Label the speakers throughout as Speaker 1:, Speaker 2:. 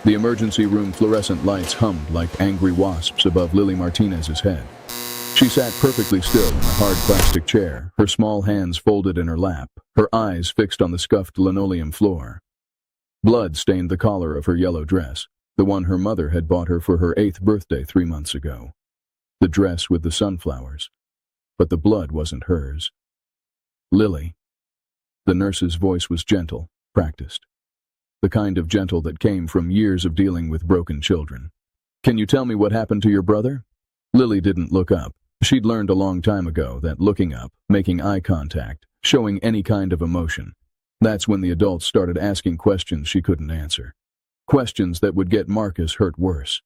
Speaker 1: The emergency room fluorescent lights hummed like angry wasps above Lily Martinez's head. She sat perfectly still in a hard plastic chair, her small hands folded in her lap, her eyes fixed on the scuffed linoleum floor. Blood stained the collar of her yellow dress, the one her mother had bought her for her 8th birthday 3 months ago. The dress with the sunflowers. But the blood wasn't hers. Lily. The nurse's voice was gentle, practiced. The kind of gentle that came from years of dealing with broken children. "Can you tell me what happened to your brother?" Lily didn't look up. She'd learned a long time ago that looking up, making eye contact, showing any kind of emotion, that's when the adults started asking questions she couldn't answer. Questions that would get Marcus hurt worse.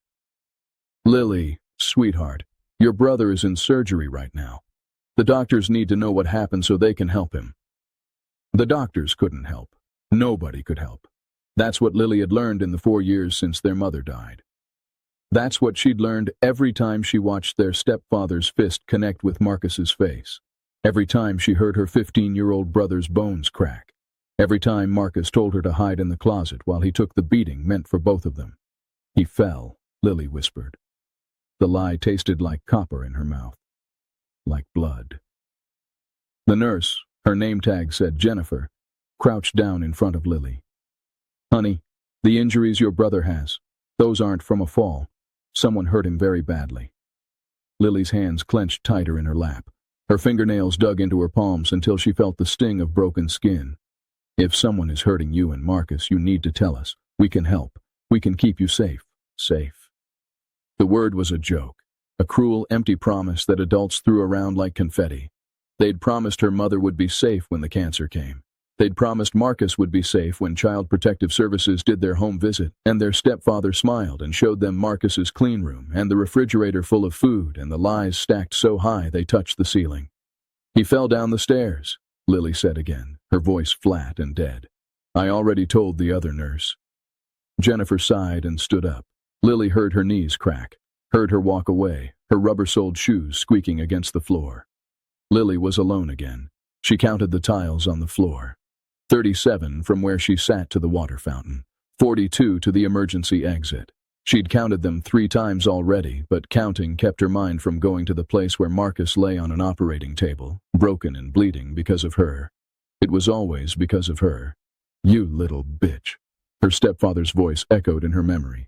Speaker 1: "Lily, sweetheart, your brother is in surgery right now. The doctors need to know what happened so they can help him." The doctors couldn't help. Nobody could help. That's what Lily had learned in the 4 years since their mother died. That's what she'd learned every time she watched their stepfather's fist connect with Marcus's face. Every time she heard her 15-year-old brother's bones crack. Every time Marcus told her to hide in the closet while he took the beating meant for both of them. "He fell," Lily whispered. The lie tasted like copper in her mouth. Like blood. The nurse, her name tag said Jennifer, crouched down in front of Lily. "Honey, the injuries your brother has, those aren't from a fall. Someone hurt him very badly." Lily's hands clenched tighter in her lap. Her fingernails dug into her palms until she felt the sting of broken skin. "If someone is hurting you and Marcus, you need to tell us. We can help. We can keep you safe. Safe." The word was a joke, a cruel, empty promise that adults threw around like confetti. They'd promised her mother would be safe when the cancer came. They'd promised Marcus would be safe when Child Protective Services did their home visit, and their stepfather smiled and showed them Marcus's clean room and the refrigerator full of food and the lies stacked so high they touched the ceiling. "He fell down the stairs," Lily said again, her voice flat and dead. "I already told the other nurse." Jennifer sighed and stood up. Lily heard her knees crack, heard her walk away, her rubber-soled shoes squeaking against the floor. Lily was alone again. She counted the tiles on the floor. 37 from where she sat to the water fountain, 42 to the emergency exit. She'd counted them 3 times already, but counting kept her mind from going to the place where Marcus lay on an operating table, broken and bleeding because of her. It was always because of her. "You little bitch." Her stepfather's voice echoed in her memory.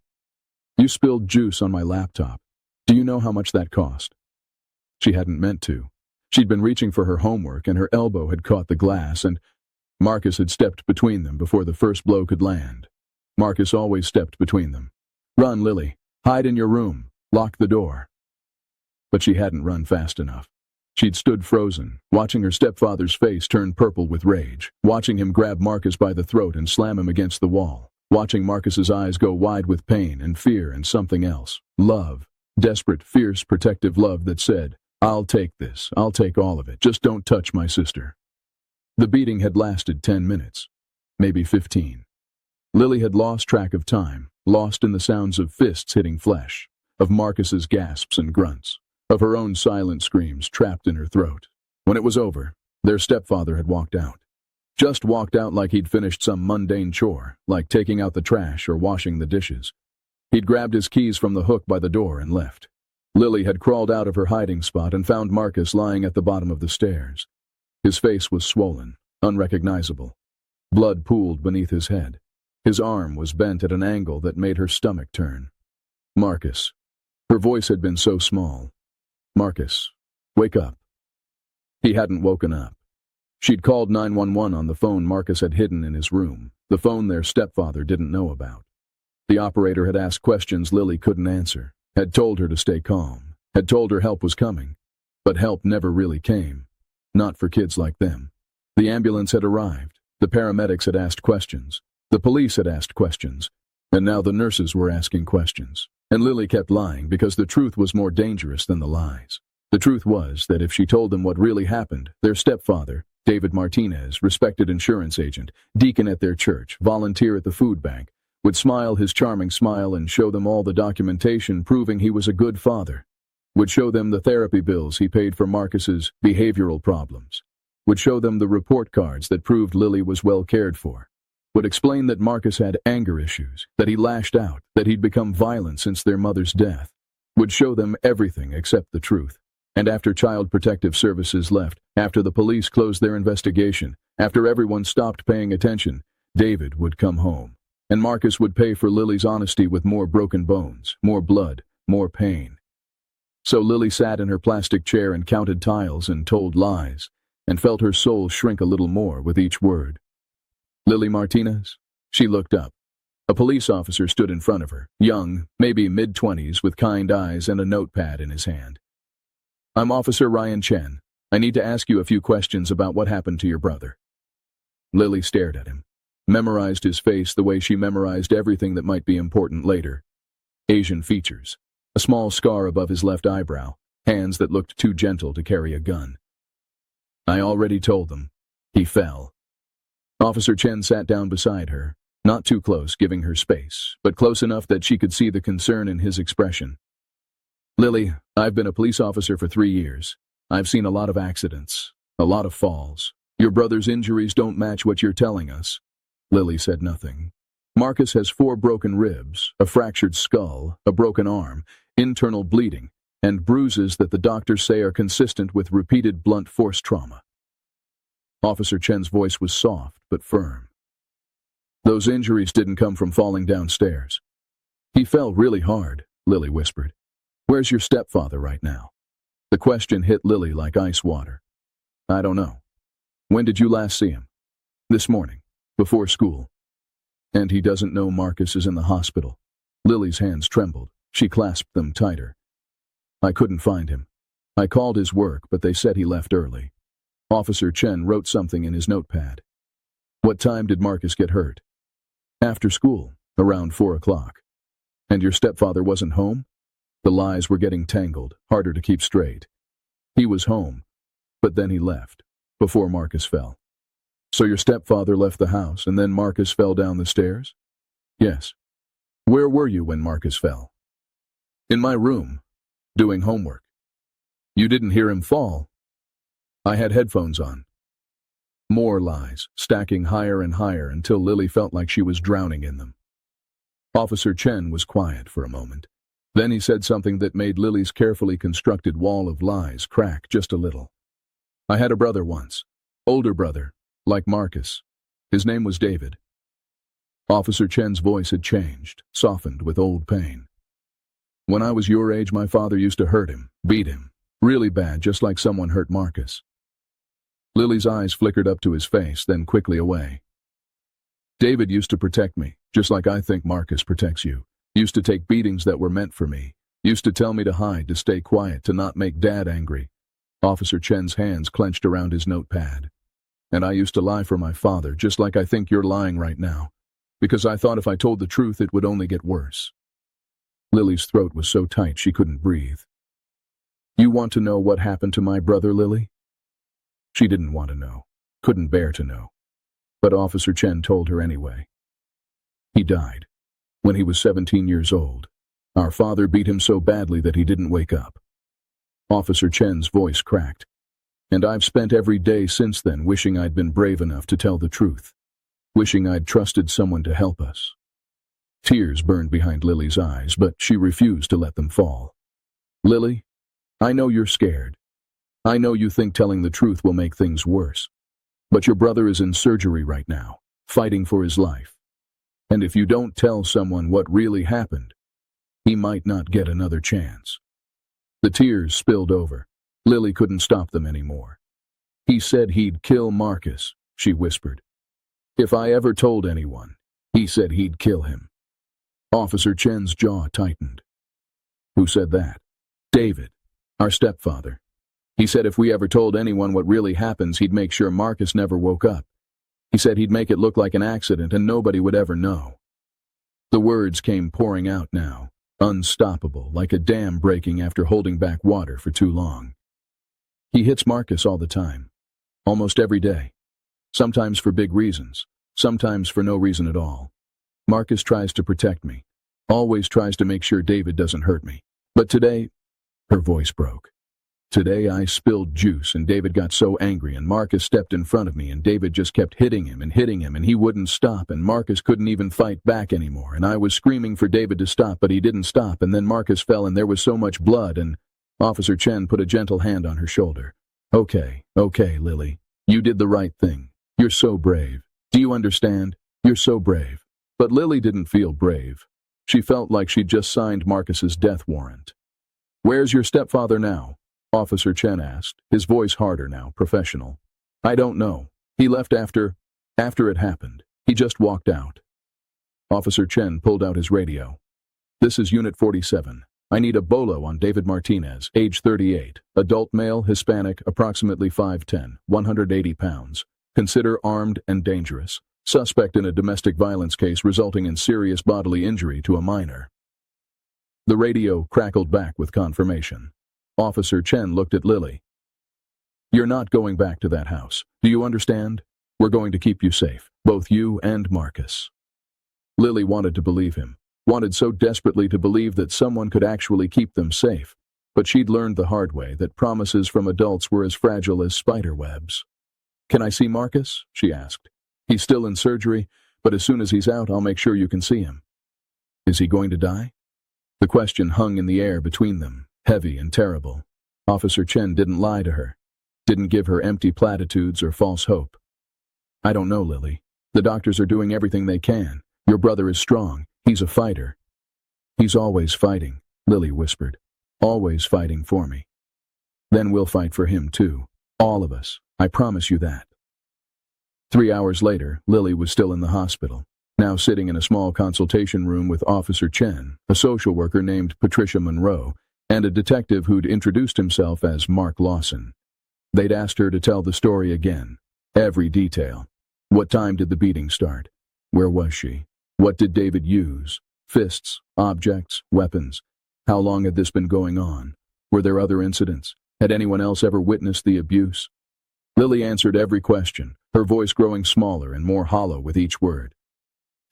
Speaker 1: "You spilled juice on my laptop. Do you know how much that cost?" She hadn't meant to. She'd been reaching for her homework and her elbow had caught the glass and Marcus had stepped between them before the first blow could land. Marcus always stepped between them. "Run, Lily. Hide in your room. Lock the door." But she hadn't run fast enough. She'd stood frozen, watching her stepfather's face turn purple with rage, watching him grab Marcus by the throat and slam him against the wall, watching Marcus's eyes go wide with pain and fear and something else. Love. Desperate, fierce, protective love that said, "I'll take this. I'll take all of it. Just don't touch my sister." The beating had lasted 10 minutes, maybe 15. Lily had lost track of time, lost in the sounds of fists hitting flesh, of Marcus's gasps and grunts, of her own silent screams trapped in her throat. When it was over, their stepfather had walked out. Just walked out like he'd finished some mundane chore, like taking out the trash or washing the dishes. He'd grabbed his keys from the hook by the door and left. Lily had crawled out of her hiding spot and found Marcus lying at the bottom of the stairs. His face was swollen, unrecognizable. Blood pooled beneath his head. His arm was bent at an angle that made her stomach turn. "Marcus." Her voice had been so small. "Marcus, wake up." He hadn't woken up. She'd called 911 on the phone Marcus had hidden in his room, the phone their stepfather didn't know about. The operator had asked questions Lily couldn't answer, had told her to stay calm, had told her help was coming. But help never really came. Not for kids like them. The ambulance had arrived. The paramedics had asked questions. The police had asked questions. And now the nurses were asking questions. And Lily kept lying because the truth was more dangerous than the lies. The truth was that if she told them what really happened, their stepfather, David Martinez, respected insurance agent, deacon at their church, volunteer at the food bank, would smile his charming smile and show them all the documentation proving he was a good father. Would show them the therapy bills he paid for Marcus's behavioral problems. Would show them the report cards that proved Lily was well cared for. would explain that Marcus had anger issues, that he lashed out, that he'd become violent since their mother's death, would show them everything except the truth. And after Child Protective Services left, after the police closed their investigation, after everyone stopped paying attention, David would come home. And Marcus would pay for Lily's honesty with more broken bones, more blood, more pain. So Lily sat in her plastic chair and counted tiles and told lies, and felt her soul shrink a little more with each word. Lily Martinez? She looked up. A police officer stood in front of her, young, maybe mid-20s, with kind eyes and a notepad in his hand. I'm Officer Ryan Chen. I need to ask you a few questions about what happened to your brother. Lily stared at him, memorized his face the way she memorized everything that might be important later. Asian features, a small scar above his left eyebrow, hands that looked too gentle to carry a gun. I already told them. He fell. Officer Chen sat down beside her, not too close, giving her space, but close enough that she could see the concern in his expression. Lily, I've been a police officer for 3 years. I've seen a lot of accidents, a lot of falls. Your brother's injuries don't match what you're telling us. Lily said nothing. Marcus has 4 broken ribs, a fractured skull, a broken arm, internal bleeding, and bruises that the doctors say are consistent with repeated blunt force trauma. Officer Chen's voice was soft but firm. Those injuries didn't come from falling downstairs. He fell really hard, Lily whispered. Where's your stepfather right now? The question hit Lily like ice water. I don't know. When did you last see him? This morning, before school. And he doesn't know Marcus is in the hospital. Lily's hands trembled. She clasped them tighter. I couldn't find him. I called his work, but they said he left early. Officer Chen wrote something in his notepad. What time did Marcus get hurt? After school, around 4 o'clock. And your stepfather wasn't home? The lies were getting tangled, harder to keep straight. He was home, but then he left, before Marcus fell. So your stepfather left the house, and then Marcus fell down the stairs? Yes. Where were you when Marcus fell? In my room, doing homework. You didn't hear him fall? I had headphones on. More lies, stacking higher and higher until Lily felt like she was drowning in them. Officer Chen was quiet for a moment. Then he said something that made Lily's carefully constructed wall of lies crack just a little. I had a brother once, older brother, like Marcus. His name was David. Officer Chen's voice had changed, softened with old pain. When I was your age, my father used to hurt him, beat him, really bad, just like someone hurt Marcus. Lily's eyes flickered up to his face, then quickly away. David used to protect me, just like I think Marcus protects you. Used to take beatings that were meant for me. Used to tell me to hide, to stay quiet, to not make Dad angry. Officer Chen's hands clenched around his notepad. And I used to lie for my father, just like I think you're lying right now. Because I thought if I told the truth, it would only get worse. Lily's throat was so tight she couldn't breathe. You want to know what happened to my brother, Lily? She didn't want to know, couldn't bear to know. But Officer Chen told her anyway. He died. When he was 17 years old. Our father beat him so badly that he didn't wake up. Officer Chen's voice cracked. And I've spent every day since then wishing I'd been brave enough to tell the truth. Wishing I'd trusted someone to help us. Tears burned behind Lily's eyes, but she refused to let them fall. Lily, I know you're scared. I know you think telling the truth will make things worse. But your brother is in surgery right now, fighting for his life. And if you don't tell someone what really happened, he might not get another chance. The tears spilled over. Lily couldn't stop them anymore. He said he'd kill Marcus, she whispered. If I ever told anyone, he said he'd kill him. Officer Chen's jaw tightened. Who said that? David, our stepfather. He said if we ever told anyone what really happens, he'd make sure Marcus never woke up. He said he'd make it look like an accident and nobody would ever know. The words came pouring out now, unstoppable, like a dam breaking after holding back water for too long. He hits Marcus all the time, almost every day. Sometimes for big reasons, sometimes for no reason at all. Marcus tries to protect me, always tries to make sure David doesn't hurt me. But today, her voice broke. Today I spilled juice and David got so angry and Marcus stepped in front of me and David just kept hitting him and he wouldn't stop and Marcus couldn't even fight back anymore and I was screaming for David to stop but he didn't stop and then Marcus fell and there was so much blood and Officer Chen put a gentle hand on her shoulder. Okay, Lily. You did the right thing. You're so brave. Do you understand? You're so brave. But Lily didn't feel brave. She felt like she'd just signed Marcus's death warrant. Where's your stepfather now? Officer Chen asked, his voice harder now, professional. I don't know. He left after it happened. He just walked out. Officer Chen pulled out his radio. This is Unit 47. I need a bolo on David Martinez, age 38, adult male, Hispanic, approximately 5'10", 180 pounds. Consider armed and dangerous. Suspect in a domestic violence case resulting in serious bodily injury to a minor. The radio crackled back with confirmation. Officer Chen looked at Lily. You're not going back to that house. Do you understand? We're going to keep you safe, both you and Marcus. Lily wanted to believe him, wanted so desperately to believe that someone could actually keep them safe, but she'd learned the hard way that promises from adults were as fragile as spider webs. Can I see Marcus? She asked. He's still in surgery, but as soon as he's out, I'll make sure you can see him. Is he going to die? The question hung in the air between them, heavy and terrible. Officer Chen didn't lie to her, didn't give her empty platitudes or false hope. I don't know, Lily. The doctors are doing everything they can. Your brother is strong. He's a fighter. He's always fighting, Lily whispered. Always fighting for me. Then we'll fight for him too. All of us. I promise you that. 3 hours later, Lily was still in the hospital, now sitting in a small consultation room with Officer Chen, a social worker named Patricia Monroe, and a detective who'd introduced himself as Mark Lawson. They'd asked her to tell the story again, every detail. What time did the beating start? Where was she? What did David use? Fists, objects, weapons. How long had this been going on? Were there other incidents? Had anyone else ever witnessed the abuse? Lily answered every question, her voice growing smaller and more hollow with each word.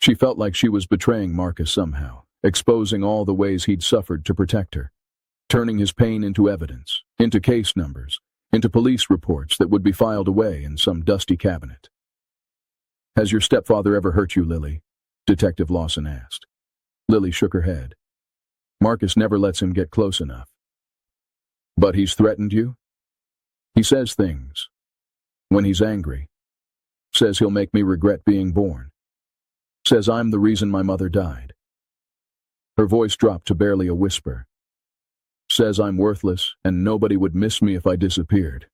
Speaker 1: She felt like she was betraying Marcus somehow, exposing all the ways he'd suffered to protect her, turning his pain into evidence, into case numbers, into police reports that would be filed away in some dusty cabinet. Has your stepfather ever hurt you, Lily? Detective Lawson asked. Lily shook her head. Marcus never lets him get close enough. But he's threatened you? He says things. When he's angry. Says he'll make me regret being born. Says I'm the reason my mother died. Her voice dropped to barely a whisper. Says I'm worthless and nobody would miss me if I disappeared.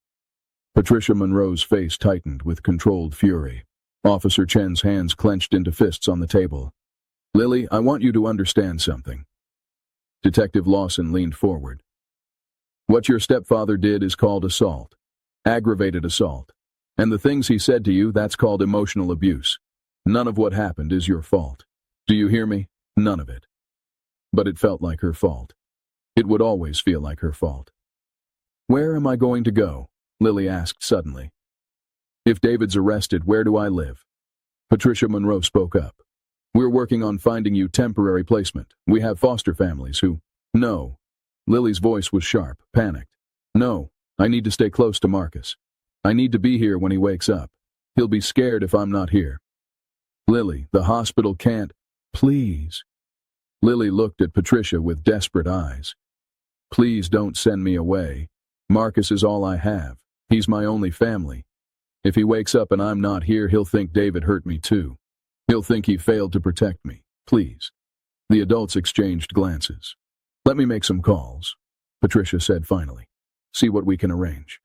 Speaker 1: Patricia Monroe's face tightened with controlled fury. Officer Chen's hands clenched into fists on the table. Lily, I want you to understand something. Detective Lawson leaned forward. What your stepfather did is called assault. Aggravated assault. And the things he said to you, that's called emotional abuse. None of what happened is your fault. Do you hear me? None of it. But it felt like her fault. It would always feel like her fault. Where am I going to go? Lily asked suddenly. If David's arrested, where do I live? Patricia Monroe spoke up. We're working on finding you temporary placement. We have foster families who... No. Lily's voice was sharp, panicked. No, I need to stay close to Marcus. I need to be here when he wakes up. He'll be scared if I'm not here. Lily, the hospital can't... Please. Lily looked at Patricia with desperate eyes. Please don't send me away. Marcus is all I have. He's my only family. If he wakes up and I'm not here, he'll think David hurt me too. He'll think he failed to protect me. Please. The adults exchanged glances. Let me make some calls, Patricia said finally. See what we can arrange.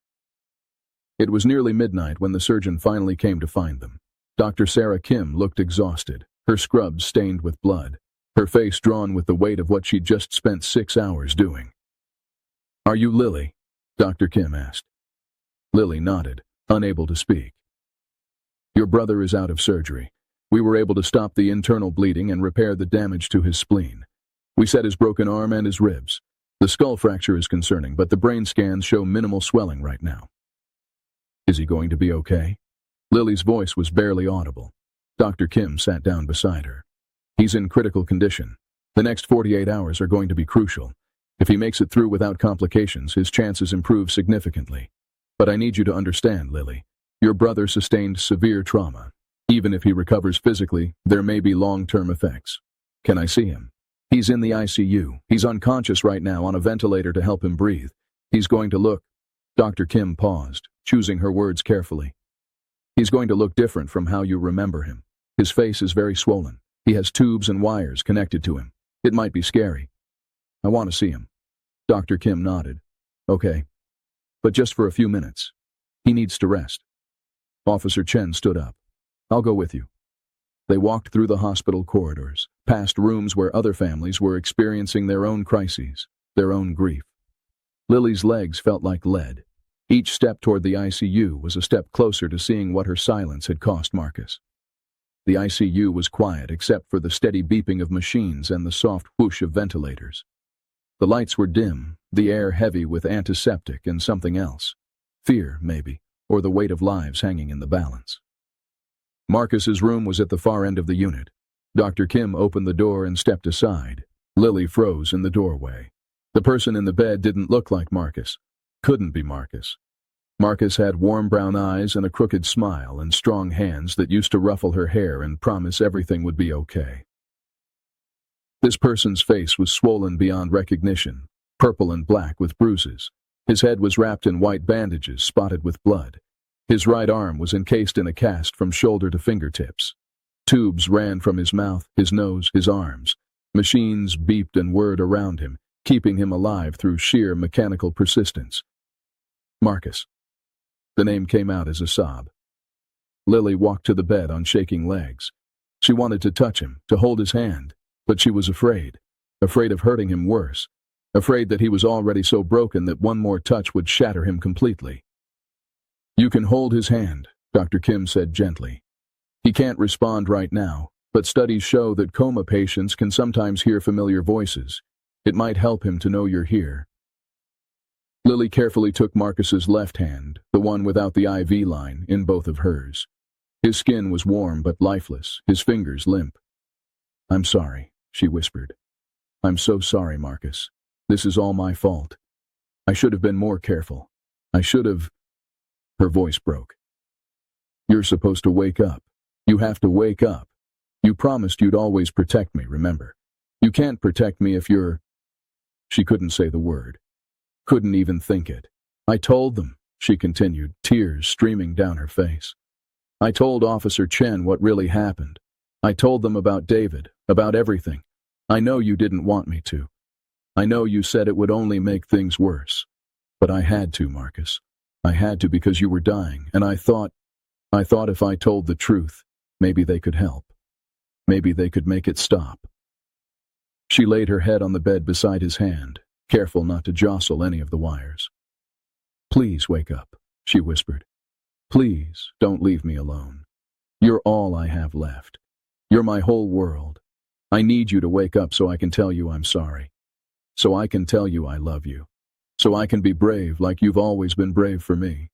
Speaker 1: It was nearly midnight when the surgeon finally came to find them. Dr. Sarah Kim looked exhausted, her scrubs stained with blood, her face drawn with the weight of what she'd just spent 6 hours doing. Are you Lily? Dr. Kim asked. Lily nodded, unable to speak. Your brother is out of surgery. We were able to stop the internal bleeding and repair the damage to his spleen. We set his broken arm and his ribs. The skull fracture is concerning, but the brain scans show minimal swelling right now. Is he going to be okay? Lily's voice was barely audible. Dr. Kim sat down beside her. He's in critical condition. The next 48 hours are going to be crucial. If he makes it through without complications, his chances improve significantly. But I need you to understand, Lily. Your brother sustained severe trauma. Even if he recovers physically, there may be long-term effects. Can I see him? He's in the ICU. He's unconscious right now on a ventilator to help him breathe. He's going to look... Dr. Kim paused, choosing her words carefully. He's going to look different from how you remember him. His face is very swollen. He has tubes and wires connected to him. It might be scary. I want to see him. Dr. Kim nodded. Okay. But just for a few minutes. He needs to rest. Officer Chen stood up. I'll go with you. They walked through the hospital corridors, past rooms where other families were experiencing their own crises, their own grief. Lily's legs felt like lead. Each step toward the ICU was a step closer to seeing what her silence had cost Marcus. The ICU was quiet except for the steady beeping of machines and the soft whoosh of ventilators. The lights were dim, the air heavy with antiseptic and something else. Fear, maybe, or the weight of lives hanging in the balance. Marcus's room was at the far end of the unit. Dr. Kim opened the door and stepped aside. Lily froze in the doorway. The person in the bed didn't look like Marcus. Couldn't be Marcus. Marcus had warm brown eyes and a crooked smile and strong hands that used to ruffle her hair and promise everything would be okay. This person's face was swollen beyond recognition, purple and black with bruises. His head was wrapped in white bandages spotted with blood. His right arm was encased in a cast from shoulder to fingertips. Tubes ran from his mouth, his nose, his arms. Machines beeped and whirred around him, keeping him alive through sheer mechanical persistence. Marcus. The name came out as a sob. Lily walked to the bed on shaking legs. She wanted to touch him, to hold his hand, but she was afraid of hurting him worse, afraid that he was already so broken that one more touch would shatter him completely. You can hold his hand, Dr. Kim said gently. He can't respond right now, but studies show that coma patients can sometimes hear familiar voices. It might help him to know you're here. Lily carefully took Marcus's left hand, the one without the IV line, in both of hers. His skin was warm but lifeless, his fingers limp. I'm sorry, she whispered. I'm so sorry, Marcus. This is all my fault. I should have been more careful. I should have... Her voice broke. You're supposed to wake up. You have to wake up. You promised you'd always protect me, remember? You can't protect me if you're... She couldn't say the word. Couldn't even think it. I told them, she continued, tears streaming down her face. I told Officer Chen what really happened. I told them about David, about everything. I know you didn't want me to. I know you said it would only make things worse. But I had to, Marcus. I had to because you were dying, and I thought if I told the truth, maybe they could help. Maybe they could make it stop. She laid her head on the bed beside his hand, careful not to jostle any of the wires. Please wake up, she whispered. Please don't leave me alone. You're all I have left. You're my whole world. I need you to wake up so I can tell you I'm sorry. So I can tell you I love you. So I can be brave like you've always been brave for me.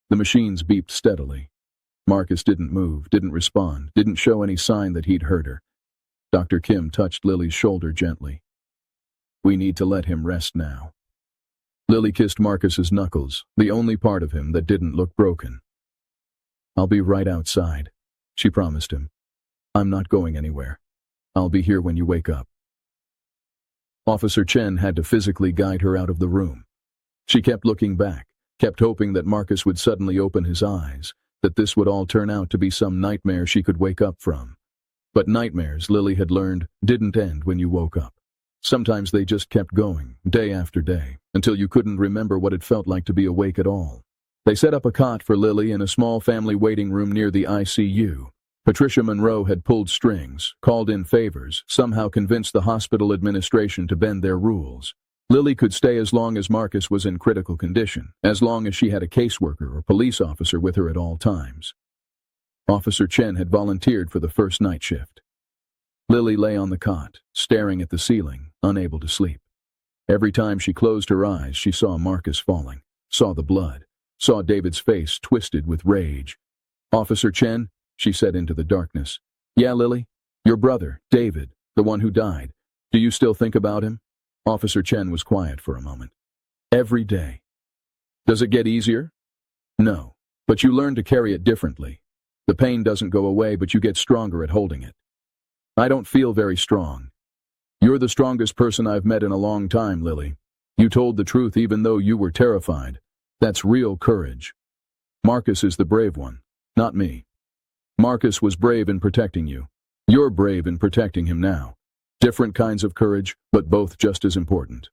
Speaker 1: The machines beeped steadily. Marcus didn't move, didn't respond, didn't show any sign that he'd heard her. Dr. Kim touched Lily's shoulder gently. We need to let him rest now. Lily kissed Marcus's knuckles, the only part of him that didn't look broken. I'll be right outside, she promised him. I'm not going anywhere. I'll be here when you wake up. Officer Chen had to physically guide her out of the room. She kept looking back, kept hoping that Marcus would suddenly open his eyes, that this would all turn out to be some nightmare she could wake up from. But nightmares, Lily had learned, didn't end when you woke up. Sometimes they just kept going, day after day, until you couldn't remember what it felt like to be awake at all. They set up a cot for Lily in a small family waiting room near the ICU. Patricia Monroe had pulled strings, called in favors, somehow convinced the hospital administration to bend their rules. Lily could stay as long as Marcus was in critical condition, as long as she had a caseworker or police officer with her at all times. Officer Chen had volunteered for the first night shift. Lily lay on the cot, staring at the ceiling, unable to sleep. Every time she closed her eyes, she saw Marcus falling, saw the blood, saw David's face twisted with rage. Officer Chen, she said into the darkness. Yeah, Lily? Your brother, David, the one who died. Do you still think about him? Officer Chen was quiet for a moment. Every day. Does it get easier? No, but you learn to carry it differently. The pain doesn't go away, but you get stronger at holding it. I don't feel very strong. You're the strongest person I've met in a long time, Lily. You told the truth even though you were terrified. That's real courage. Marcus is the brave one, not me. Marcus was brave in protecting you. You're brave in protecting him now. Different kinds of courage, but both just as important.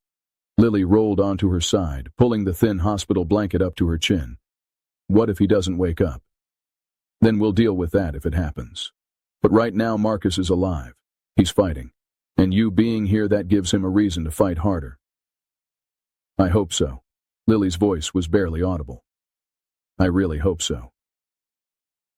Speaker 1: Lily rolled onto her side, pulling the thin hospital blanket up to her chin. What if he doesn't wake up? Then we'll deal with that if it happens. But right now Marcus is alive. He's fighting. And you being here, that gives him a reason to fight harder. I hope so. Lily's voice was barely audible. I really hope so.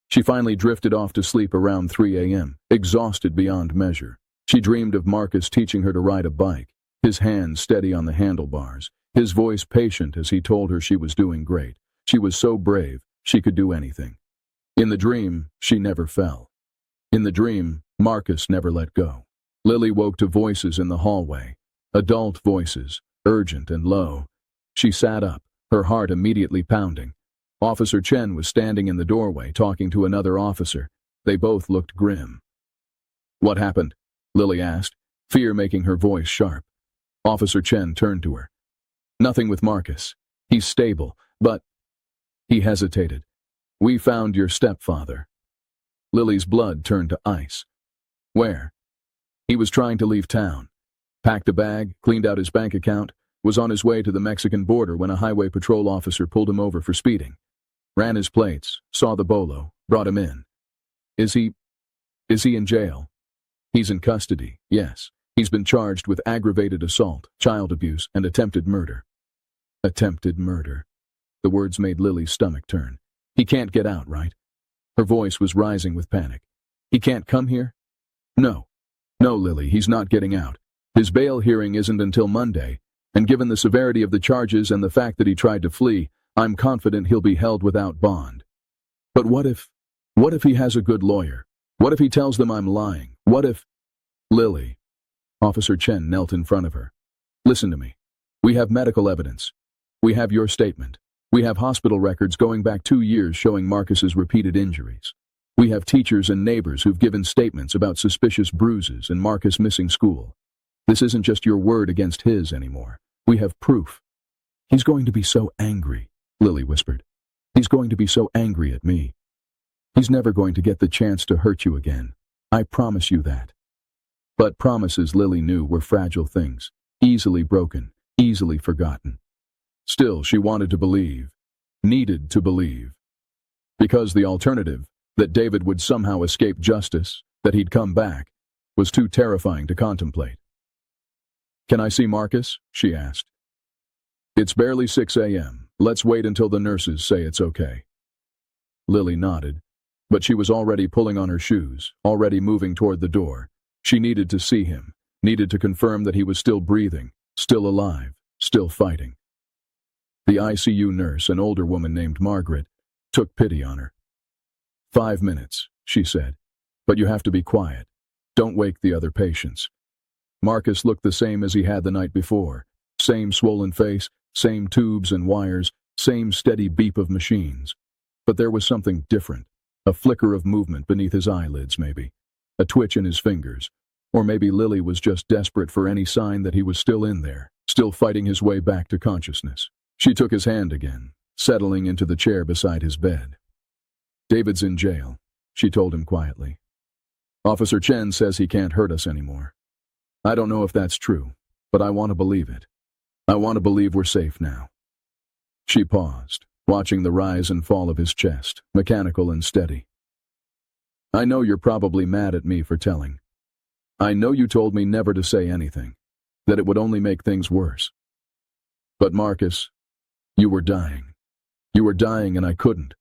Speaker 1: She finally drifted off to sleep around 3 a.m., exhausted beyond measure. She dreamed of Marcus teaching her to ride a bike, his hands steady on the handlebars, his voice patient as he told her she was doing great. She was so brave, she could do anything. In the dream, she never fell. In the dream, Marcus never let go. Lily woke to voices in the hallway, adult voices, urgent and low. She sat up, her heart immediately pounding. Officer Chen was standing in the doorway talking to another officer. They both looked grim. What happened? Lily asked, fear making her voice sharp. Officer Chen turned to her. Nothing with Marcus. He's stable, but... He hesitated. We found your stepfather. Lily's blood turned to ice. Where? He was trying to leave town. Packed a bag, cleaned out his bank account, was on his way to the Mexican border when a highway patrol officer pulled him over for speeding. Ran his plates, saw the bolo, brought him in. Is he in jail? He's in custody, yes. He's been charged with aggravated assault, child abuse, and attempted murder. Attempted murder. The words made Lily's stomach turn. He can't get out, right? Her voice was rising with panic. He can't come here? No. No, Lily, he's not getting out. His bail hearing isn't until Monday, and given the severity of the charges and the fact that he tried to flee, I'm confident he'll be held without bond. But what if he has a good lawyer? What if he tells them I'm lying? What if... Lily. Officer Chen knelt in front of her. Listen to me. We have medical evidence. We have your statement. We have hospital records going back 2 years showing Marcus's repeated injuries. We have teachers and neighbors who've given statements about suspicious bruises and Marcus missing school. This isn't just your word against his anymore. We have proof. He's going to be so angry, Lily whispered. He's going to be so angry at me. He's never going to get the chance to hurt you again. I promise you that. But promises, Lily knew, were fragile things, easily broken, easily forgotten. Still, she wanted to believe, needed to believe. Because the alternative, that David would somehow escape justice, that he'd come back, was too terrifying to contemplate. Can I see Marcus? She asked. It's barely 6 a.m. Let's wait until the nurses say it's okay. Lily nodded, but she was already pulling on her shoes, already moving toward the door. She needed to see him, needed to confirm that he was still breathing, still alive, still fighting. The ICU nurse, an older woman named Margaret, took pity on her. 5 minutes, she said, but you have to be quiet. Don't wake the other patients. Marcus looked the same as he had the night before. Same swollen face, same tubes and wires, same steady beep of machines. But there was something different, a flicker of movement beneath his eyelids maybe, a twitch in his fingers, or maybe Lily was just desperate for any sign that he was still in there, still fighting his way back to consciousness. She took his hand again, settling into the chair beside his bed. David's in jail, she told him quietly. Officer Chen says he can't hurt us anymore. I don't know if that's true, but I want to believe it. I want to believe we're safe now. She paused, watching the rise and fall of his chest, mechanical and steady. I know you're probably mad at me for telling. I know you told me never to say anything, that it would only make things worse. But Marcus, you were dying. You were dying and I couldn't.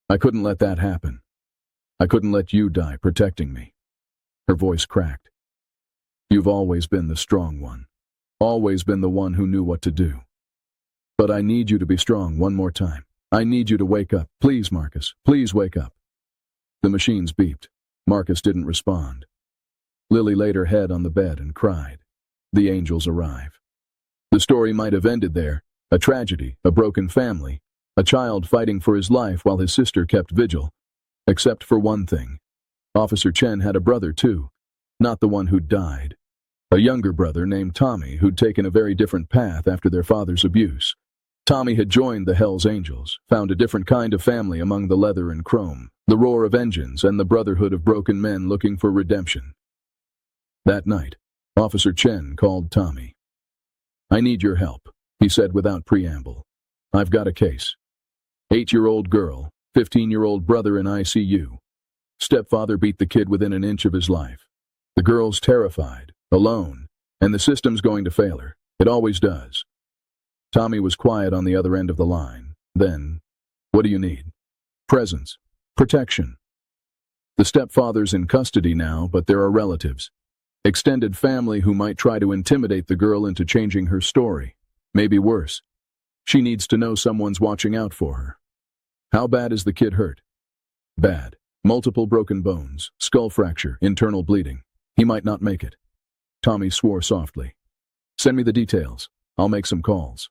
Speaker 1: I couldn't let that happen. I couldn't let you die protecting me. Her voice cracked. You've always been the strong one. Always been the one who knew what to do. But I need you to be strong one more time. I need you to wake up. Please, Marcus, please wake up. The machines beeped. Marcus didn't respond. Lily laid her head on the bed and cried. the angels arrive. The story might have ended there, a tragedy, a broken family, a child fighting for his life while his sister kept vigil. Except for one thing. Officer Chen had a brother too, not the one who'd died. A younger brother named Tommy who'd taken a very different path after their father's abuse. Tommy had joined the Hells Angels, found a different kind of family among the leather and chrome, the roar of engines and the brotherhood of broken men looking for redemption. That night, Officer Chen called Tommy. "I need your help," he said without preamble. "I've got a case. 8-year-old girl, 15-year-old brother in ICU. Stepfather beat the kid within an inch of his life. The girl's terrified, alone, and the system's going to fail her. It always does." Tommy was quiet on the other end of the line. Then, "What do you need?" "Presence. Protection. The stepfather's in custody now, but there are relatives. Extended family who might try to intimidate the girl into changing her story. Maybe worse. She needs to know someone's watching out for her." "How bad is the kid hurt?" "Bad. Multiple broken bones, skull fracture, internal bleeding. He might not make it." Tommy swore softly. "Send me the details. I'll make some calls."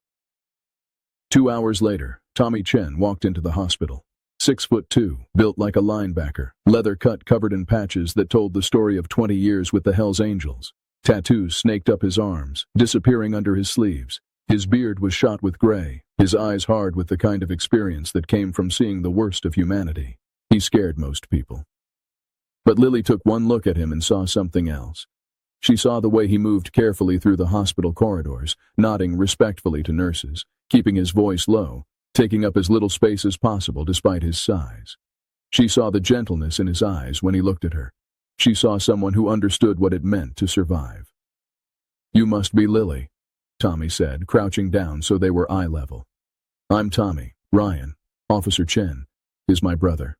Speaker 1: 2 hours later, Tommy Chen walked into the hospital. 6'2", built like a linebacker, leather cut covered in patches that told the story of 20 years with the Hells Angels. Tattoos snaked up his arms, disappearing under his sleeves. His beard was shot with gray, his eyes hard with the kind of experience that came from seeing the worst of humanity. He scared most people. But Lily took one look at him and saw something else. She saw the way he moved carefully through the hospital corridors, nodding respectfully to nurses, keeping his voice low, taking up as little space as possible despite his size. She saw the gentleness in his eyes when he looked at her. She saw someone who understood what it meant to survive. "You must be Lily," Tommy said, crouching down so they were eye level. "I'm Tommy. Ryan. Officer Chen is my brother."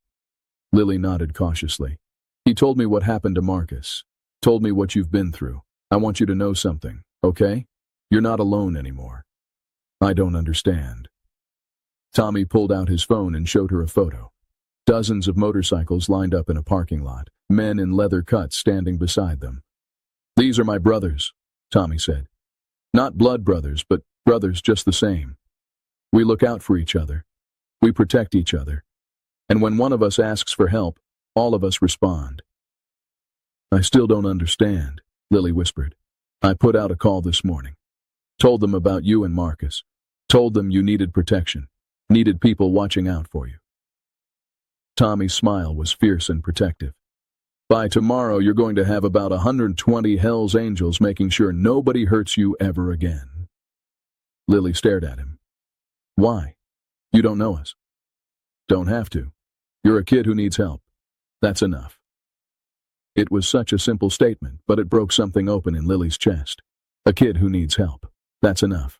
Speaker 1: Lily nodded cautiously. "He told me what happened to Marcus. Told me what you've been through. I want you to know something, okay? You're not alone anymore." "I don't understand." Tommy pulled out his phone and showed her a photo. Dozens of motorcycles lined up in a parking lot, men in leather cuts standing beside them. "These are my brothers," Tommy said. "Not blood brothers, but brothers just the same. We look out for each other. We protect each other. And when one of us asks for help, all of us respond." "I still don't understand," Lily whispered. "I put out a call this morning. Told them about you and Marcus. Told them you needed protection. Needed people watching out for you." Tommy's smile was fierce and protective. "By tomorrow you're going to have about 120 Hells Angels making sure nobody hurts you ever again." Lily stared at him. "Why? You don't know us." "Don't have to. You're a kid who needs help. That's enough." It was such a simple statement, but it broke something open in Lily's chest. A kid who needs help. That's enough.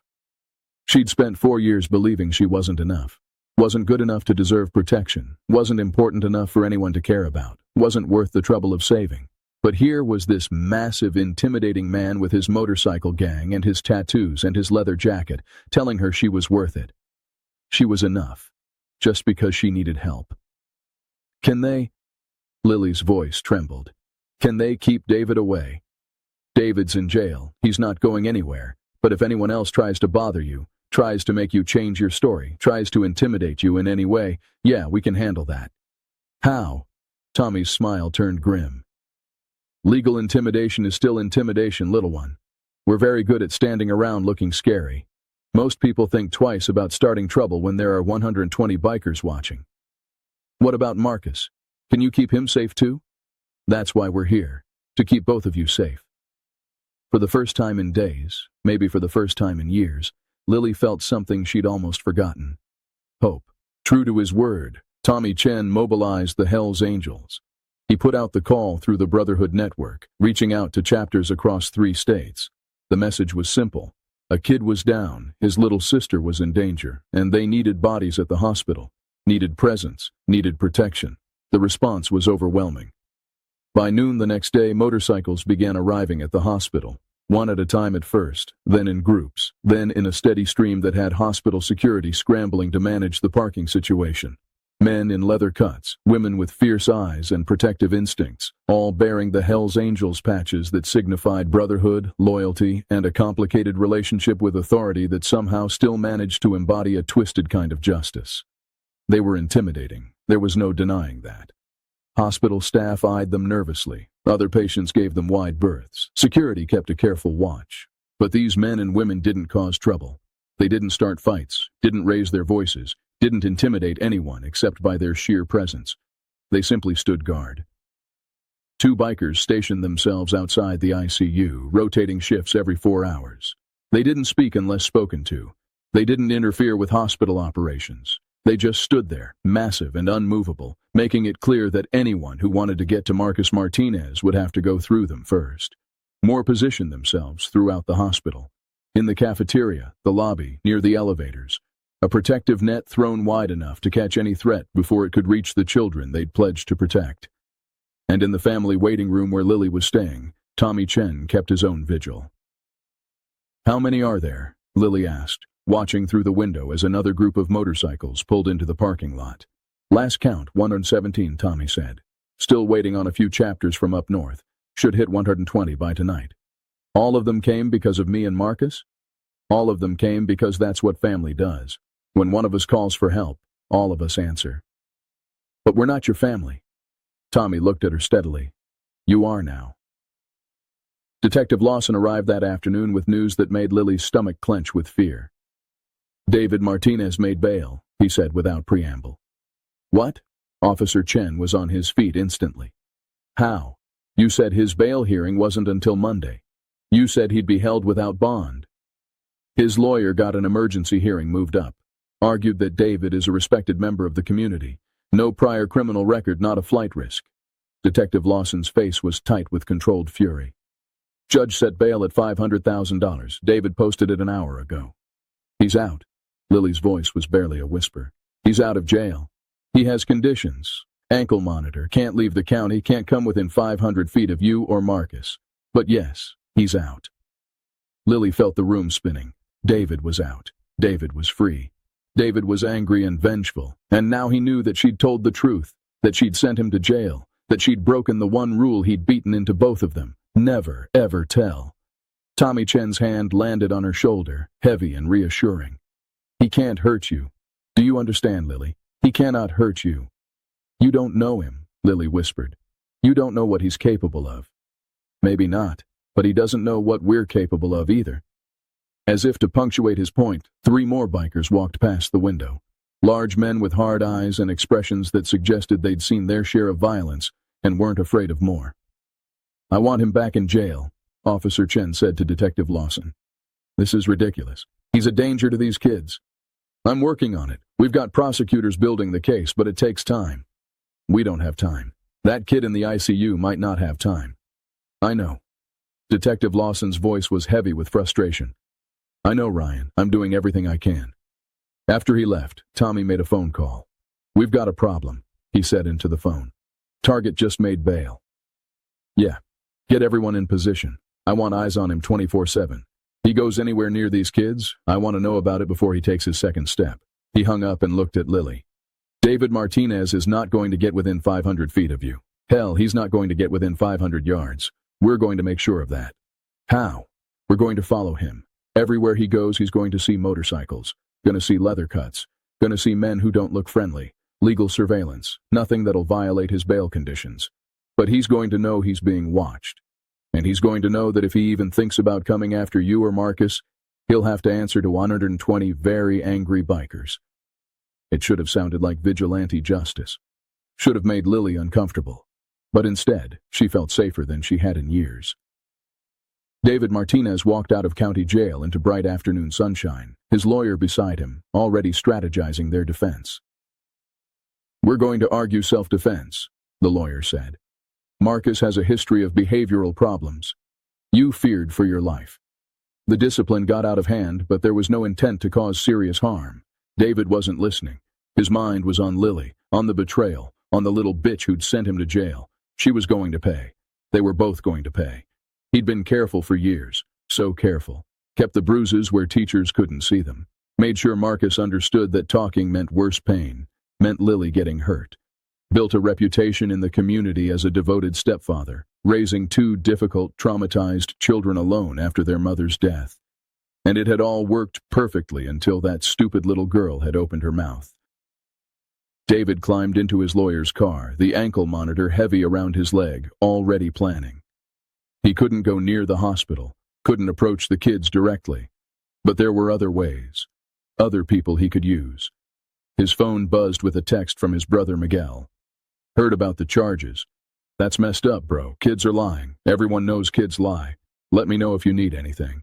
Speaker 1: She'd spent 4 years believing she wasn't enough. Wasn't good enough to deserve protection. Wasn't important enough for anyone to care about. Wasn't worth the trouble of saving. But here was this massive, intimidating man with his motorcycle gang and his tattoos and his leather jacket, telling her she was worth it. She was enough. Just because she needed help. "Can they?" Lily's voice trembled. "Can they keep David away? David's in jail. He's not going anywhere. But if anyone else tries to bother you, tries to make you change your story, tries to intimidate you in any way, yeah, we can handle that." "How?" Tommy's smile turned grim. "Legal intimidation is still intimidation, little one. We're very good at standing around looking scary. Most people think twice about starting trouble when there are 120 bikers watching." "What about Marcus? Can you keep him safe too?" "That's why we're here, to keep both of you safe." For the first time in days, maybe for the first time in years, Lily felt something she'd almost forgotten. Hope. True to his word, Tommy Chen mobilized the Hells Angels. He put out the call through the Brotherhood network, reaching out to chapters across 3 states. The message was simple. A kid was down, his little sister was in danger, and they needed bodies at the hospital. Needed presence, needed protection. The response was overwhelming. By noon the next day, motorcycles began arriving at the hospital. One at a time at first, then in groups, then in a steady stream that had hospital security scrambling to manage the parking situation. Men in leather cuts, women with fierce eyes and protective instincts, all bearing the Hells Angels patches that signified brotherhood, loyalty, and a complicated relationship with authority that somehow still managed to embody a twisted kind of justice. They were intimidating. There was no denying that. Hospital staff eyed them nervously. Other patients gave them wide berths. Security kept a careful watch. But these men and women didn't cause trouble. They didn't start fights, didn't raise their voices, didn't intimidate anyone except by their sheer presence. They simply stood guard. 2 bikers stationed themselves outside the ICU, rotating shifts every 4 hours. They didn't speak unless spoken to. They didn't interfere with hospital operations. They just stood there, massive and unmovable, making it clear that anyone who wanted to get to Marcus Martinez would have to go through them first. More positioned themselves throughout the hospital. In the cafeteria, the lobby, near the elevators. A protective net thrown wide enough to catch any threat before it could reach the children they'd pledged to protect. And in the family waiting room where Lily was staying, Tommy Chen kept his own vigil. "How many are there?" Lily asked, watching through the window as another group of motorcycles pulled into the parking lot. "Last count, 117, Tommy said. "Still waiting on a few chapters from up north. Should hit 120 by tonight." "All of them came because of me and Marcus?" "All of them came because that's what family does. When one of us calls for help, all of us answer." "But we're not your family." Tommy looked at her steadily. "You are now." Detective Lawson arrived that afternoon with news that made Lily's stomach clench with fear. "David Martinez made bail," he said without preamble. "What?" Officer Chen was on his feet instantly. "How? You said his bail hearing wasn't until Monday. You said he'd be held without bond." His lawyer got an emergency hearing moved up. Argued that David is a respected member of the community. No prior criminal record, not a flight risk. Detective Lawson's face was tight with controlled fury. "Judge set bail at $500,000. David posted it an hour ago." "He's out." Lily's voice was barely a whisper. "He's out of jail. He has conditions. Ankle monitor, can't leave the county, can't come within 500 feet of you or Marcus. But yes, he's out." Lily felt the room spinning. David was out. David was free. David was angry and vengeful, and now he knew that she'd told the truth, that she'd sent him to jail, that she'd broken the one rule he'd beaten into both of them: never, ever tell. Tommy Chen's hand landed on her shoulder, heavy and reassuring. "He can't hurt you. Do you understand, Lily? He cannot hurt you." "You don't know him," Lily whispered. "You don't know what he's capable of." "Maybe not, but he doesn't know what we're capable of either." As if to punctuate his point, 3 more bikers walked past the window. Large men with hard eyes and expressions that suggested they'd seen their share of violence and weren't afraid of more. "I want him back in jail," Officer Chen said to Detective Lawson. "This is ridiculous. He's a danger to these kids." "I'm working on it. We've got prosecutors building the case, but it takes time." "We don't have time. That kid in the ICU might not have time." "I know." Detective Lawson's voice was heavy with frustration. "I know, Ryan. I'm doing everything I can." After he left, Tommy made a phone call. "We've got a problem," he said into the phone. "Target just made bail." "Yeah. Get everyone in position. I want eyes on him 24/7. He goes anywhere near these kids, I want to know about it before he takes his second step." He hung up and looked at Lily. "David Martinez is not going to get within 500 feet of you. Hell, he's not going to get within 500 yards. We're going to make sure of that." "How?" "We're going to follow him. Everywhere he goes, he's going to see motorcycles, going to see leather cuts, going to see men who don't look friendly, legal surveillance, nothing that'll violate his bail conditions. But he's going to know he's being watched. And he's going to know that if he even thinks about coming after you or Marcus, he'll have to answer to 120 very angry bikers." It should have sounded like vigilante justice. Should have made Lily uncomfortable. But instead, she felt safer than she had in years. David Martinez walked out of county jail into bright afternoon sunshine, his lawyer beside him, already strategizing their defense. "We're going to argue self-defense," the lawyer said. "Marcus has a history of behavioral problems. You feared for your life. The discipline got out of hand, but there was no intent to cause serious harm. David wasn't listening. His mind was on Lily, on the betrayal, on the little bitch who'd sent him to jail. She was going to pay. They were both going to pay. He'd been careful for years, so careful. Kept the bruises where teachers couldn't see them. Made sure Marcus understood that talking meant worse pain. meant Lily getting hurt. Built a reputation in the community as a devoted stepfather, raising two difficult, traumatized children alone after their mother's death. And it had all worked perfectly until that stupid little girl had opened her mouth. David climbed into his lawyer's car, the ankle monitor heavy around his leg, already planning. He couldn't go near the hospital, couldn't approach the kids directly. But there were other ways, other people he could use. His phone buzzed with a text from his brother Miguel. Heard about the charges. That's messed up, bro. Kids are lying. Everyone knows kids lie. Let me know if you need anything.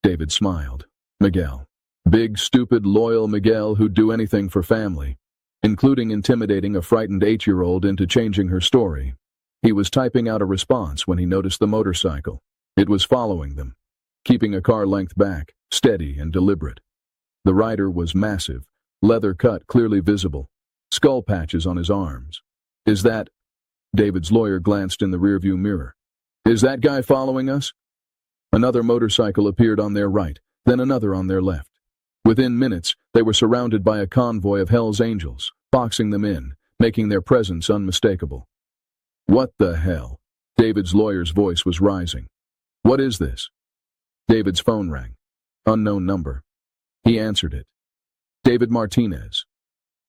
Speaker 1: David smiled. Miguel. Big, stupid, loyal Miguel who'd do anything for family, including intimidating a frightened 8-year-old into changing her story. He was typing out a response when he noticed the motorcycle. It was following them, keeping a car length back, steady and deliberate. The rider was massive, leather cut clearly visible, skull patches on his arms. Is that... David's lawyer glanced in the rearview mirror. Is that guy following us? Another motorcycle appeared on their right, then another on their left. Within minutes, they were surrounded by a convoy of Hell's Angels, boxing them in, making their presence unmistakable. What the hell? David's lawyer's voice was rising. What is this? David's phone rang. Unknown number. He answered it. David Martinez.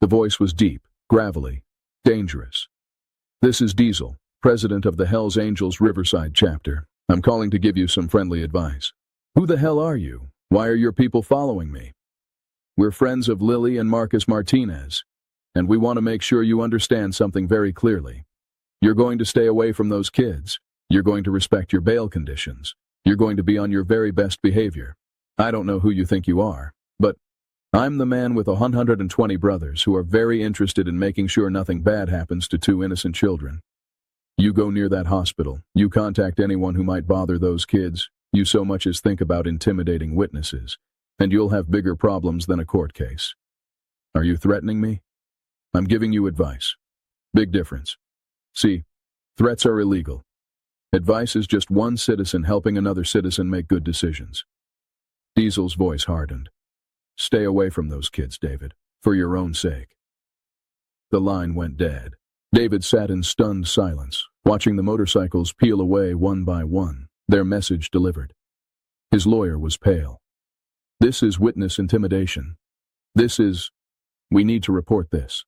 Speaker 1: The voice was deep, gravelly, dangerous. This is Diesel, president of the Hells Angels Riverside chapter. I'm calling to give you some friendly advice. Who the hell are you? Why are your people following me? We're friends of Lily and Marcus Martinez, and we want to make sure you understand something very clearly. You're going to stay away from those kids. You're going to respect your bail conditions. You're going to be on your very best behavior. I don't know who you think you are, but I'm the man with 120 brothers who are very interested in making sure nothing bad happens to two innocent children. You go near that hospital. You contact anyone who might bother those kids. You so much as think about intimidating witnesses, and you'll have bigger problems than a court case. Are you threatening me? I'm giving you advice. Big difference. See, threats are illegal. Advice is just one citizen helping another citizen make good decisions. Diesel's voice hardened. Stay away from those kids, David, for your own sake. The line went dead. David sat in stunned silence, watching the motorcycles peel away one by one, their message delivered. His lawyer was pale. This is witness intimidation. We need to report this.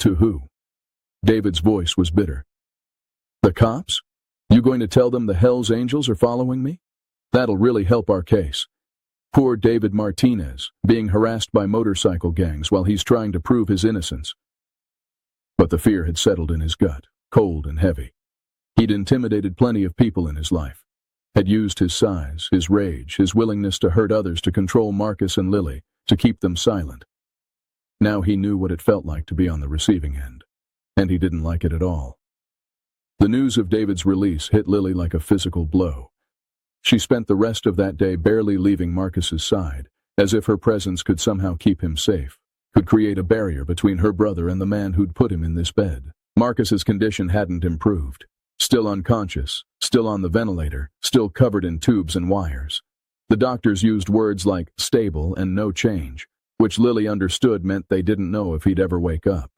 Speaker 1: To who? David's voice was bitter. The cops? You going to tell them the Hells Angels are following me? That'll really help our case. Poor David Martinez, being harassed by motorcycle gangs while he's trying to prove his innocence. But the fear had settled in his gut, cold and heavy. He'd intimidated plenty of people in his life, had used his size, his rage, his willingness to hurt others to control Marcus and Lily, to keep them silent. Now he knew what it felt like to be on the receiving end, and he didn't like it at all. The news of David's release hit Lily like a physical blow. She spent the rest of that day barely leaving Marcus's side, as if her presence could somehow keep him safe, could create a barrier between her brother and the man who'd put him in this bed. Marcus's condition hadn't improved. Still unconscious, still on the ventilator, still covered in tubes and wires. The doctors used words like stable and no change, which Lily understood meant they didn't know if he'd ever wake up.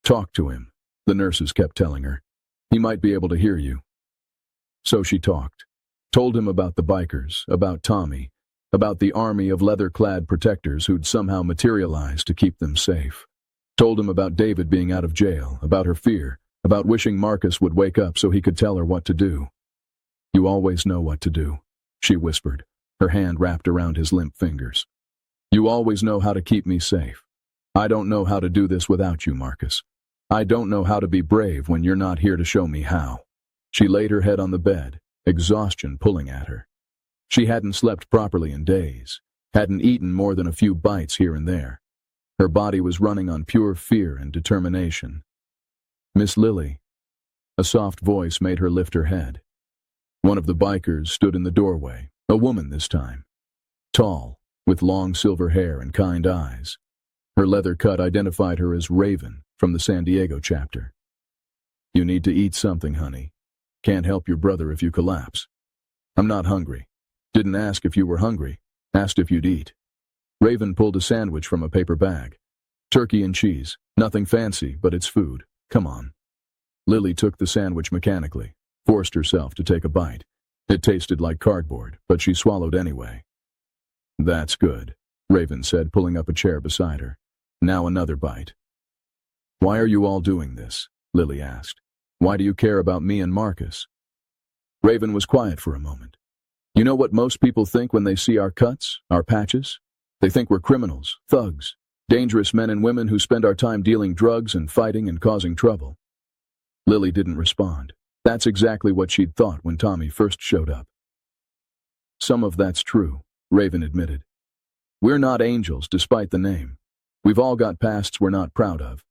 Speaker 1: Talk to him, the nurses kept telling her. He might be able to hear you. So she talked. Told him about the bikers, about Tommy, about the army of leather-clad protectors who'd somehow materialized to keep them safe. Told him about David being out of jail, about her fear, about wishing Marcus would wake up so he could tell her what to do. You always know what to do, she whispered, her hand wrapped around his limp fingers. You always know how to keep me safe. I don't know how to do this without you, Marcus. I don't know how to be brave when you're not here to show me how. She laid her head on the bed, exhaustion pulling at her. She hadn't slept properly in days, hadn't eaten more than a few bites here and there. Her body was running on pure fear and determination. Miss Lily. A soft voice made her lift her head. One of the bikers stood in the doorway, a woman this time. Tall, with long silver hair and kind eyes. Her leather cut identified her as Raven from the San Diego chapter. You need to eat something, honey. Can't help your brother if you collapse. I'm not hungry. Didn't ask if you were hungry. Asked if you'd eat. Raven pulled a sandwich from a paper bag. Turkey and cheese. Nothing fancy, but it's food. Come on. Lily took the sandwich mechanically, forced herself to take a bite. It tasted like cardboard, but she swallowed anyway. That's good, Raven said, pulling up a chair beside her. Now another bite. Why are you all doing this? Lily asked. Why do you care about me and Marcus? Raven was quiet for a moment. You know what most people think when they see our cuts, our patches? They think we're criminals, thugs, dangerous men and women who spend our time dealing drugs and fighting and causing trouble. Lily didn't respond. That's exactly what she'd thought when Tommy first showed up. Some of that's true, Raven admitted. We're not angels, despite the name. We've all got pasts we're not proud of.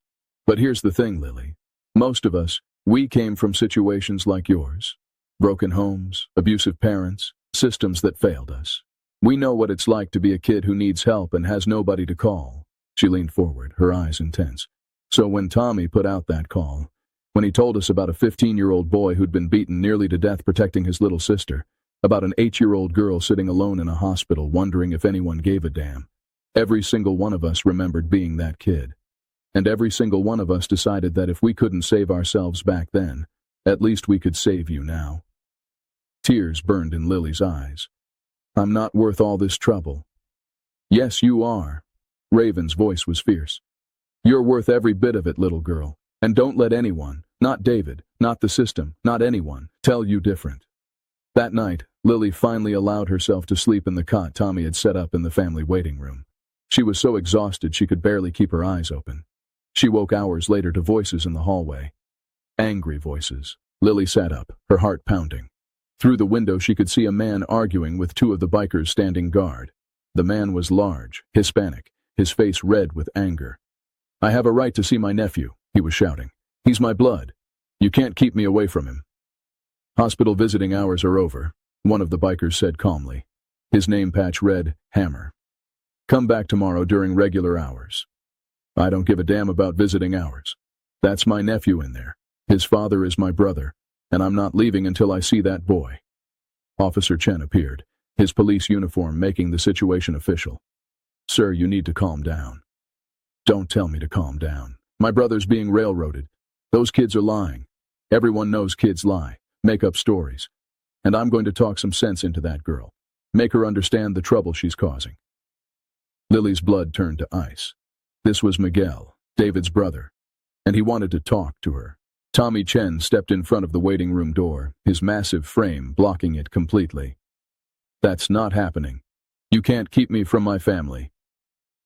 Speaker 1: But here's the thing, Lily. Most of us, we came from situations like yours. Broken homes, abusive parents, systems that failed us. We know what it's like to be a kid who needs help and has nobody to call. She leaned forward, her eyes intense. So when Tommy put out that call, when he told us about a 15-year-old boy who'd been beaten nearly to death protecting his little sister, about an 8-year-old girl sitting alone in a hospital wondering if anyone gave a damn, every single one of us remembered being that kid. And every single one of us decided that if we couldn't save ourselves back then, at least we could save you now. Tears burned in Lily's eyes. I'm not worth all this trouble. Yes, you are. Raven's voice was fierce. You're worth every bit of it, little girl. And don't let anyone, not David, not the system, not anyone, tell you different. That night, Lily finally allowed herself to sleep in the cot Tommy had set up in the family waiting room. She was so exhausted she could barely keep her eyes open. She woke hours later to voices in the hallway. Angry voices. Lily sat up, her heart pounding. Through the window she could see a man arguing with two of the bikers standing guard. The man was large, Hispanic, his face red with anger. I have a right to see my nephew, he was shouting. He's my blood. You can't keep me away from him. Hospital visiting hours are over, one of the bikers said calmly. His name patch read, Hammer. Come back tomorrow during regular hours. I don't give a damn about visiting hours. That's my nephew in there. His father is my brother, and I'm not leaving until I see that boy. Officer Chen appeared, his police uniform making the situation official. Sir, you need to calm down. Don't tell me to calm down. My brother's being railroaded. Those kids are lying. Everyone knows kids lie, make up stories. And I'm going to talk some sense into that girl. Make her understand the trouble she's causing. Lily's blood turned to ice. This was Miguel, David's brother, and he wanted to talk to her. Tommy Chen stepped in front of the waiting room door, his massive frame blocking it completely. That's not happening. You can't keep me from my family.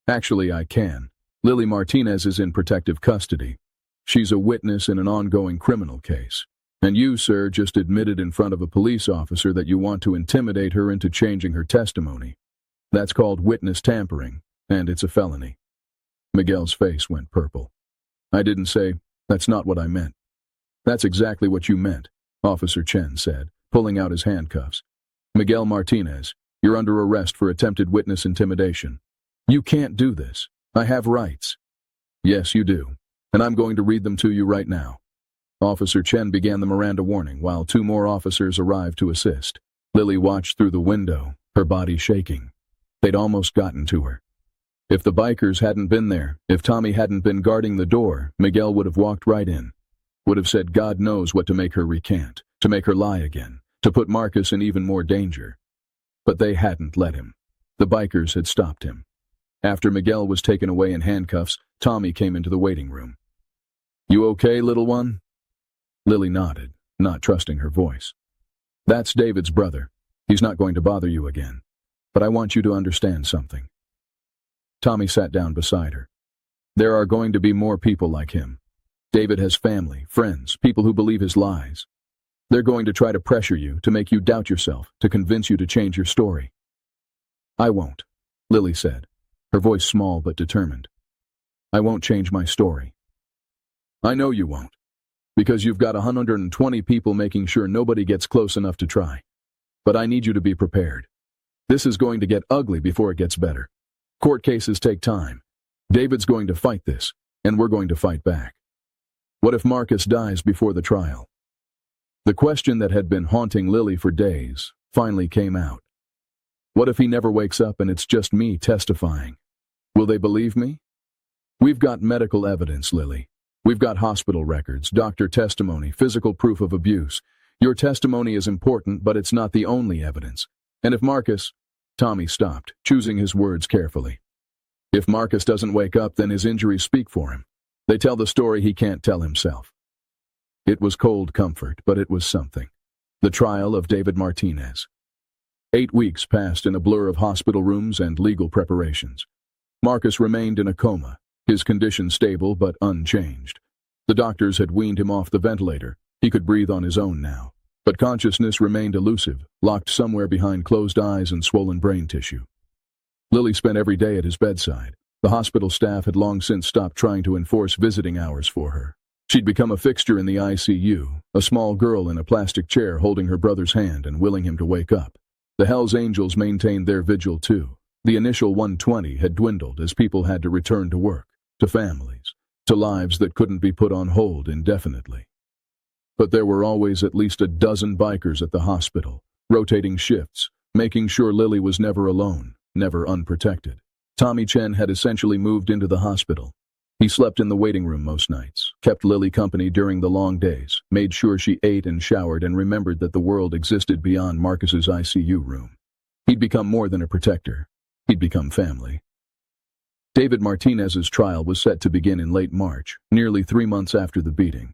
Speaker 1: Actually, I can. Lily Martinez is in protective custody. She's a witness in an ongoing criminal case. And you, sir, just admitted in front of a police officer that you want to intimidate her into changing her testimony. That's called witness tampering, and it's a felony. Miguel's face went purple. I didn't say, that's not what I meant. That's exactly what you meant, Officer Chen said, pulling out his handcuffs. Miguel Martinez, you're under arrest for attempted witness intimidation. You can't do this. I have rights. Yes, you do, and I'm going to read them to you right now. Officer Chen began the Miranda warning while two more officers arrived to assist. Lily watched through the window, her body shaking. They'd almost gotten to her. If the bikers hadn't been there, if Tommy hadn't been guarding the door, Miguel would have walked right in. Would have said God knows what to make her recant, to make her lie again, to put Marcus in even more danger. But they hadn't let him. The bikers had stopped him. After Miguel was taken away in handcuffs, Tommy came into the waiting room. You okay, little one? Lily nodded, not trusting her voice. That's David's brother. He's not going to bother you again. But I want you to understand something. Tommy sat down beside her. There are going to be more people like him. David has family, friends, people who believe his lies. They're going to try to pressure you, to make you doubt yourself, to convince you to change your story. I won't, Lily said, her voice small but determined. I won't change my story. I know you won't, because you've got 120 people making sure nobody gets close enough to try. But I need you to be prepared. This is going to get ugly before it gets better. Court cases take time. David's going to fight this, and we're going to fight back. What if Marcus dies before the trial? The question that had been haunting Lily for days finally came out. What if he never wakes up and it's just me testifying? Will they believe me? We've got medical evidence, Lily. We've got hospital records, doctor testimony, physical proof of abuse. Your testimony is important, but it's not the only evidence. And if Marcus... Tommy stopped, choosing his words carefully. If Marcus doesn't wake up, then his injuries speak for him. They tell the story he can't tell himself. It was cold comfort, but it was something. The trial of David Martinez. 8 weeks passed in a blur of hospital rooms and legal preparations. Marcus remained in a coma, his condition stable but unchanged. The doctors had weaned him off the ventilator. He could breathe on his own now. But consciousness remained elusive, locked somewhere behind closed eyes and swollen brain tissue. Lily spent every day at his bedside. The hospital staff had long since stopped trying to enforce visiting hours for her. She'd become a fixture in the ICU, a small girl in a plastic chair holding her brother's hand and willing him to wake up. The Hells Angels maintained their vigil too. The initial 120 had dwindled as people had to return to work, to families, to lives that couldn't be put on hold indefinitely. But there were always at least a dozen bikers at the hospital, rotating shifts, making sure Lily was never alone, never unprotected. Tommy Chen had essentially moved into the hospital. He slept in the waiting room most nights, kept Lily company during the long days, made sure she ate and showered, and remembered that the world existed beyond Marcus's ICU room. He'd become more than a protector. He'd become family. David Martinez's trial was set to begin in late March, nearly 3 months after the beating.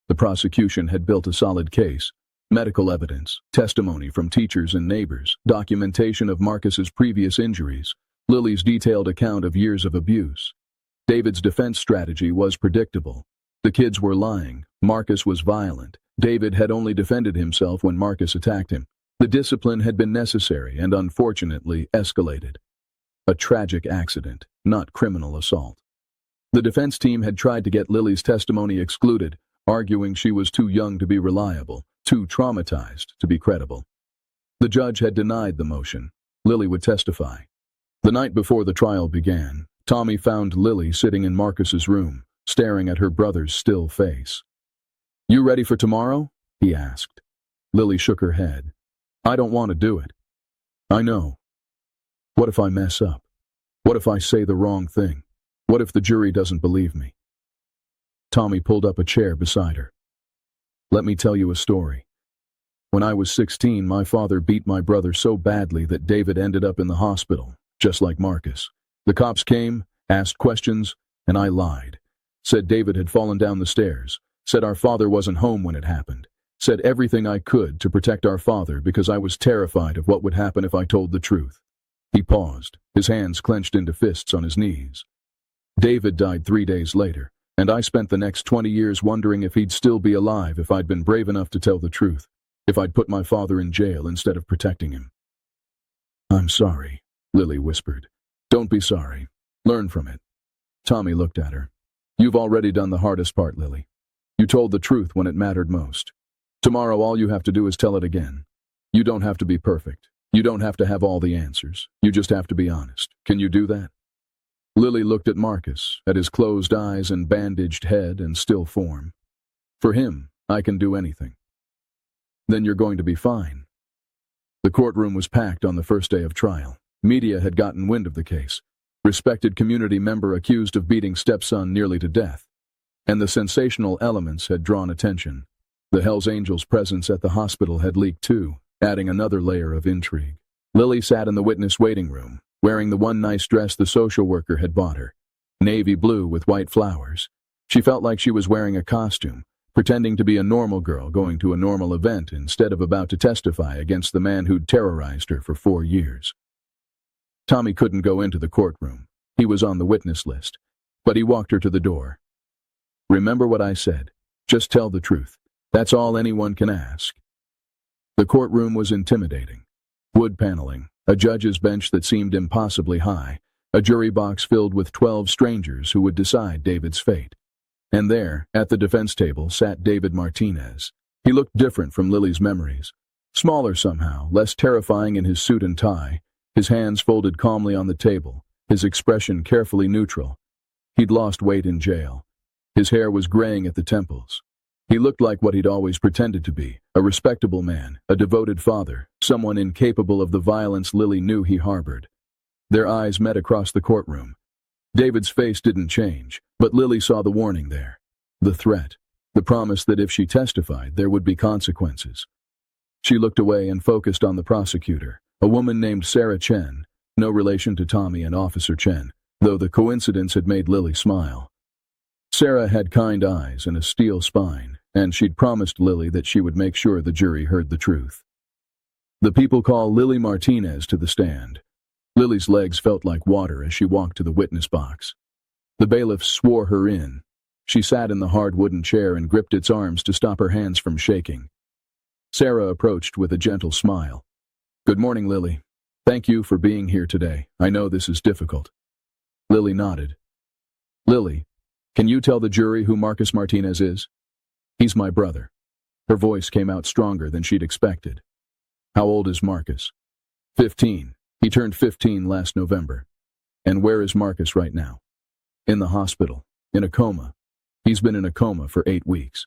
Speaker 1: The prosecution had built a solid case. Medical evidence, testimony from teachers and neighbors, documentation of Marcus's previous injuries, Lily's detailed account of years of abuse. David's defense strategy was predictable. The kids were lying. Marcus was violent. David had only defended himself when Marcus attacked him. The discipline had been necessary and unfortunately escalated. A tragic accident, not criminal assault. The defense team had tried to get Lily's testimony excluded, arguing she was too young to be reliable, too traumatized to be credible. The judge had denied the motion. Lily would testify. The night before the trial began, Tommy found Lily sitting in Marcus's room, staring at her brother's still face. "You ready for tomorrow?" he asked. Lily shook her head. "I don't want to do it." "I know. What if I mess up? What if I say the wrong thing? What if the jury doesn't believe me?" Tommy pulled up a chair beside her. "Let me tell you a story. When I was 16, my father beat my brother so badly that David ended up in the hospital, just like Marcus. The cops came, asked questions, and I lied. Said David had fallen down the stairs, said our father wasn't home when it happened, said everything I could to protect our father because I was terrified of what would happen if I told the truth." He paused, his hands clenched into fists on his knees. "David died 3 days later. And I spent the next 20 years wondering if he'd still be alive if I'd been brave enough to tell the truth, if I'd put my father in jail instead of protecting him." "I'm sorry," Lily whispered. "Don't be sorry. Learn from it." Tommy looked at her. "You've already done the hardest part, Lily. You told the truth when it mattered most. Tomorrow all you have to do is tell it again. You don't have to be perfect. You don't have to have all the answers. You just have to be honest. Can you do that?" Lily looked at Marcus, at his closed eyes and bandaged head and still form. "For him, I can do anything." "Then you're going to be fine." The courtroom was packed on the first day of trial. Media had gotten wind of the case. Respected community member accused of beating stepson nearly to death. And the sensational elements had drawn attention. The Hells Angels' presence at the hospital had leaked too, adding another layer of intrigue. Lily sat in the witness waiting room, wearing the one nice dress the social worker had bought her, navy blue with white flowers. She felt like she was wearing a costume, pretending to be a normal girl going to a normal event instead of about to testify against the man who'd terrorized her for 4 years. Tommy couldn't go into the courtroom. He was on the witness list, but he walked her to the door. "Remember what I said. Just tell the truth. That's all anyone can ask." The courtroom was intimidating. Wood paneling, a judge's bench that seemed impossibly high, a jury box filled with 12 strangers who would decide David's fate. And there, at the defense table, sat David Martinez. He looked different from Lily's memories. Smaller somehow, less terrifying in his suit and tie, his hands folded calmly on the table, his expression carefully neutral. He'd lost weight in jail. His hair was graying at the temples. He looked like what he'd always pretended to be, a respectable man, a devoted father, someone incapable of the violence Lily knew he harbored. Their eyes met across the courtroom. David's face didn't change, but Lily saw the warning there. The threat. The promise that if she testified, there would be consequences. She looked away and focused on the prosecutor, a woman named Sarah Chen, no relation to Tommy and Officer Chen, though the coincidence had made Lily smile. Sarah had kind eyes and a steel spine, and she'd promised Lily that she would make sure the jury heard the truth. The people call Lily Martinez to the stand. Lily's legs felt like water as she walked to the witness box. The bailiffs swore her in. She sat in the hard wooden chair and gripped its arms to stop her hands from shaking. Sarah approached with a gentle smile. "Good morning, Lily. Thank you for being here today. I know this is difficult." Lily nodded. "Lily, can you tell the jury who Marcus Martinez is?" "He's my brother." Her voice came out stronger than she'd expected. "How old is Marcus?" 15. He turned 15 last November. "And where is Marcus right now?" "In the hospital. In a coma. He's been in a coma for 8 weeks."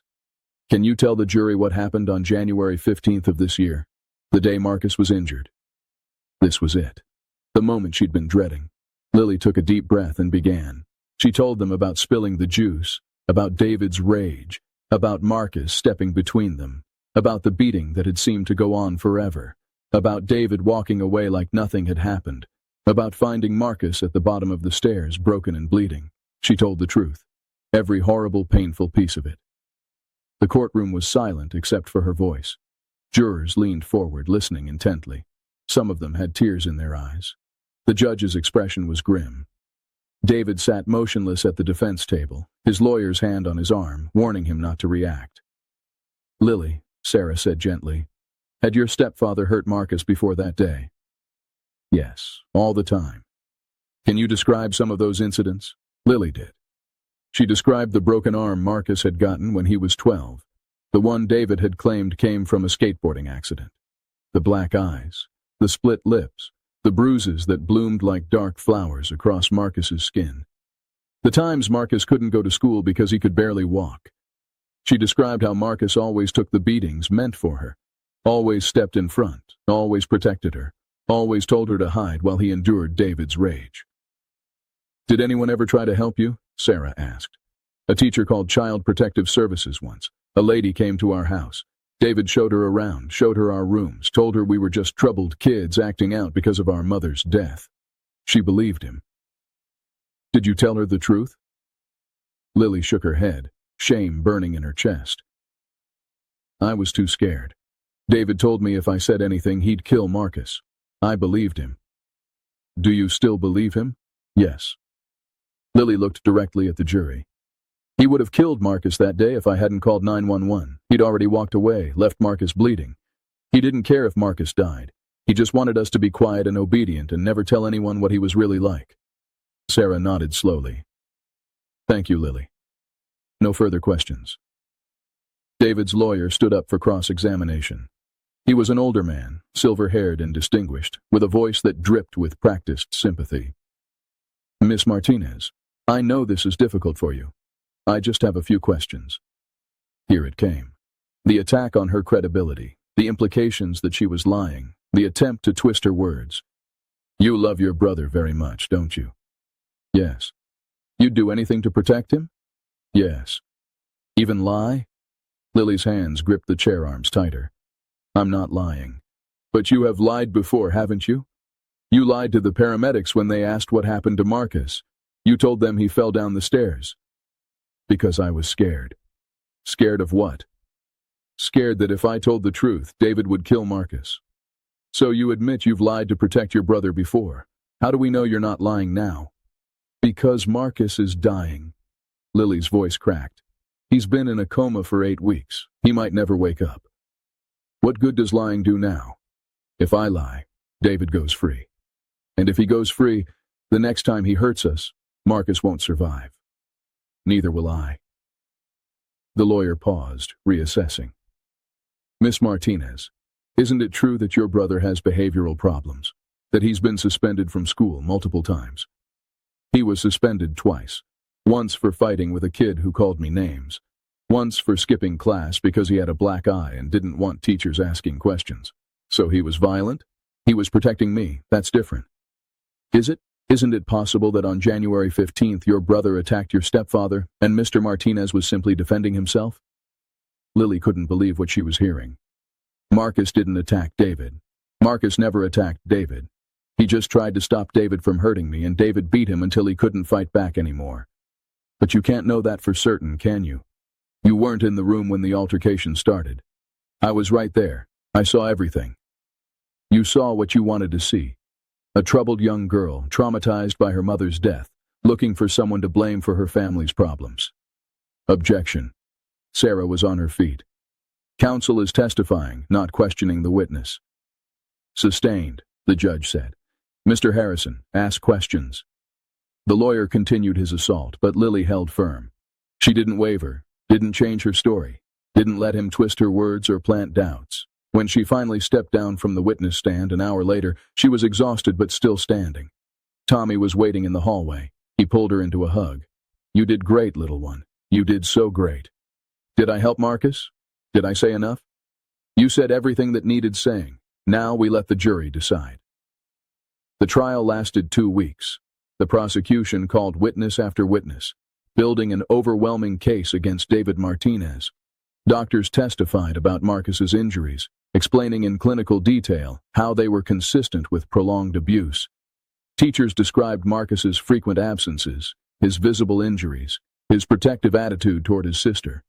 Speaker 1: "Can you tell the jury what happened on January 15th of this year, the day Marcus was injured?" This was it. The moment she'd been dreading. Lily took a deep breath and began. She told them about spilling the juice, about David's rage, about Marcus stepping between them, about the beating that had seemed to go on forever, about David walking away like nothing had happened, about finding Marcus at the bottom of the stairs, broken and bleeding. She told the truth. Every horrible, painful piece of it. The courtroom was silent except for her voice. Jurors leaned forward, listening intently. Some of them had tears in their eyes. The judge's expression was grim. David sat motionless at the defense table, his lawyer's hand on his arm, warning him not to react. "Lily," Sarah said gently, "had your stepfather hurt Marcus before that day?" "Yes, all the time." "Can you describe some of those incidents?" Lily did. She described the broken arm Marcus had gotten when he was 12, the one David had claimed came from a skateboarding accident. The black eyes, the split lips, the bruises that bloomed like dark flowers across Marcus's skin. The times Marcus couldn't go to school because he could barely walk. She described how Marcus always took the beatings meant for her, always stepped in front, always protected her, always told her to hide while he endured David's rage. "Did anyone ever try to help you?" Sarah asked. "A teacher called Child Protective Services once. A lady came to our house. David showed her around, showed her our rooms, told her we were just troubled kids acting out because of our mother's death. She believed him." "Did you tell her the truth?" Lily shook her head, shame burning in her chest. "I was too scared. David told me if I said anything, he'd kill Marcus. I believed him." "Do you still believe him?" "Yes." Lily looked directly at the jury. "He would have killed Marcus that day if I hadn't called 911. He'd already walked away, left Marcus bleeding. He didn't care if Marcus died. He just wanted us to be quiet and obedient and never tell anyone what he was really like." Sarah nodded slowly. "Thank you, Lily. No further questions." David's lawyer stood up for cross-examination. He was an older man, silver-haired and distinguished, with a voice that dripped with practiced sympathy. "Miss Martinez, I know this is difficult for you. I just have a few questions." Here it came. The attack on her credibility, the implications that she was lying, the attempt to twist her words. "You love your brother very much, don't you?" "Yes." "You'd do anything to protect him?" "Yes." "Even lie?" Lily's hands gripped the chair arms tighter. "I'm not lying. But you have lied before, haven't you? You lied to the paramedics when they asked what happened to Marcus. You told them he fell down the stairs." "Because I was scared." "Scared of what?" "Scared that if I told the truth, David would kill Marcus." "So you admit you've lied to protect your brother before. How do we know you're not lying now?" "Because Marcus is dying." Lily's voice cracked. "He's been in a coma for 8 weeks. He might never wake up." "What good does lying do now?" "If I lie, David goes free. And if he goes free, the next time he hurts us, Marcus won't survive. Neither will I." The lawyer paused, reassessing. "Miss Martinez, isn't it true that your brother has behavioral problems? That he's been suspended from school multiple times?" "He was suspended twice. Once for fighting with a kid who called me names. Once for skipping class because he had a black eye and didn't want teachers asking questions. So he was violent? He was protecting me, that's different." "Is it?" Isn't it possible that on January 15th your brother attacked your stepfather and Mr. Martinez was simply defending himself? Lily couldn't believe what she was hearing. Marcus didn't attack David. Marcus never attacked David. He just tried to stop David from hurting me, and David beat him until he couldn't fight back anymore. But you can't know that for certain, can you? You weren't in the room when the altercation started. I was right there. I saw everything. You saw what you wanted to see. A troubled young girl, traumatized by her mother's death, looking for someone to blame for her family's problems. Objection. Sarah was on her feet. Counsel is testifying, not questioning the witness. Sustained, the judge said. Mr. Harrison, ask questions. The lawyer continued his assault, but Lily held firm. She didn't waver, didn't change her story, didn't let him twist her words or plant doubts. When she finally stepped down from the witness stand an hour later, she was exhausted but still standing. Tommy was waiting in the hallway. He pulled her into a hug. You did great, little one. You did so great. Did I help Marcus? Did I say enough? You said everything that needed saying. Now we let the jury decide. The trial lasted 2 weeks. The prosecution called witness after witness, building an overwhelming case against David Martinez. Doctors testified about Marcus's injuries, explaining in clinical detail how they were consistent with prolonged abuse. Teachers described Marcus's frequent absences, his visible injuries, his protective attitude toward his sister.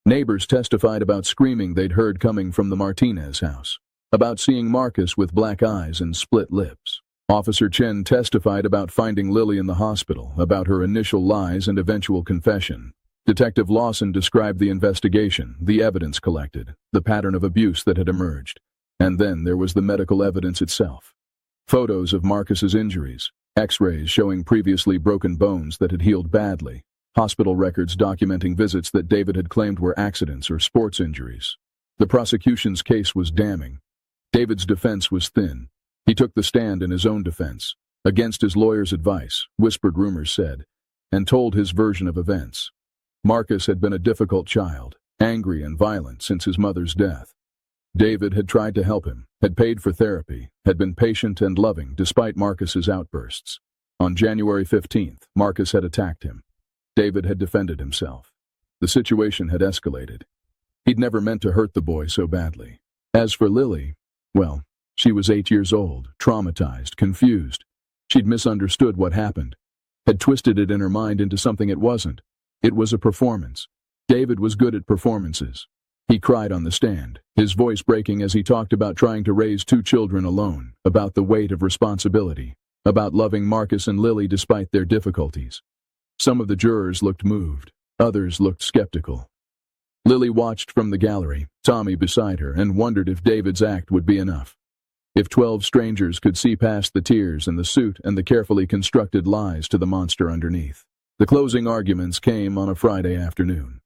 Speaker 1: Neighbors testified about screaming they'd heard coming from the Martinez house, about seeing Marcus with black eyes and split lips. Officer Chen testified about finding Lily in the hospital, about her initial lies and eventual confession. Detective Lawson described the investigation, the evidence collected, the pattern of abuse that had emerged. And then there was the medical evidence itself. Photos of Marcus's injuries, X-rays showing previously broken bones that had healed badly, hospital records documenting visits that David had claimed were accidents or sports injuries. The prosecution's case was damning. David's defense was thin. He took the stand in his own defense, against his lawyer's advice, whispered rumors said, and told his version of events. Marcus had been a difficult child, angry and violent since his mother's death. David had tried to help him, had paid for therapy, had been patient and loving despite Marcus's outbursts. On January 15th, Marcus had attacked him. David had defended himself. The situation had escalated. He'd never meant to hurt the boy so badly. As for Lily, well, she was 8 years old, traumatized, confused. She'd misunderstood what happened, had twisted it in her mind into something it wasn't. It was a performance. David was good at performances. He cried on the stand, his voice breaking as he talked about trying to raise 2 children alone, about the weight of responsibility, about loving Marcus and Lily despite their difficulties. Some of the jurors looked moved, others looked skeptical. Lily watched from the gallery, Tommy beside her, and wondered if David's act would be enough. If 12 strangers could see past the tears and the suit and the carefully constructed lies to the monster underneath. The closing arguments came on a Friday afternoon.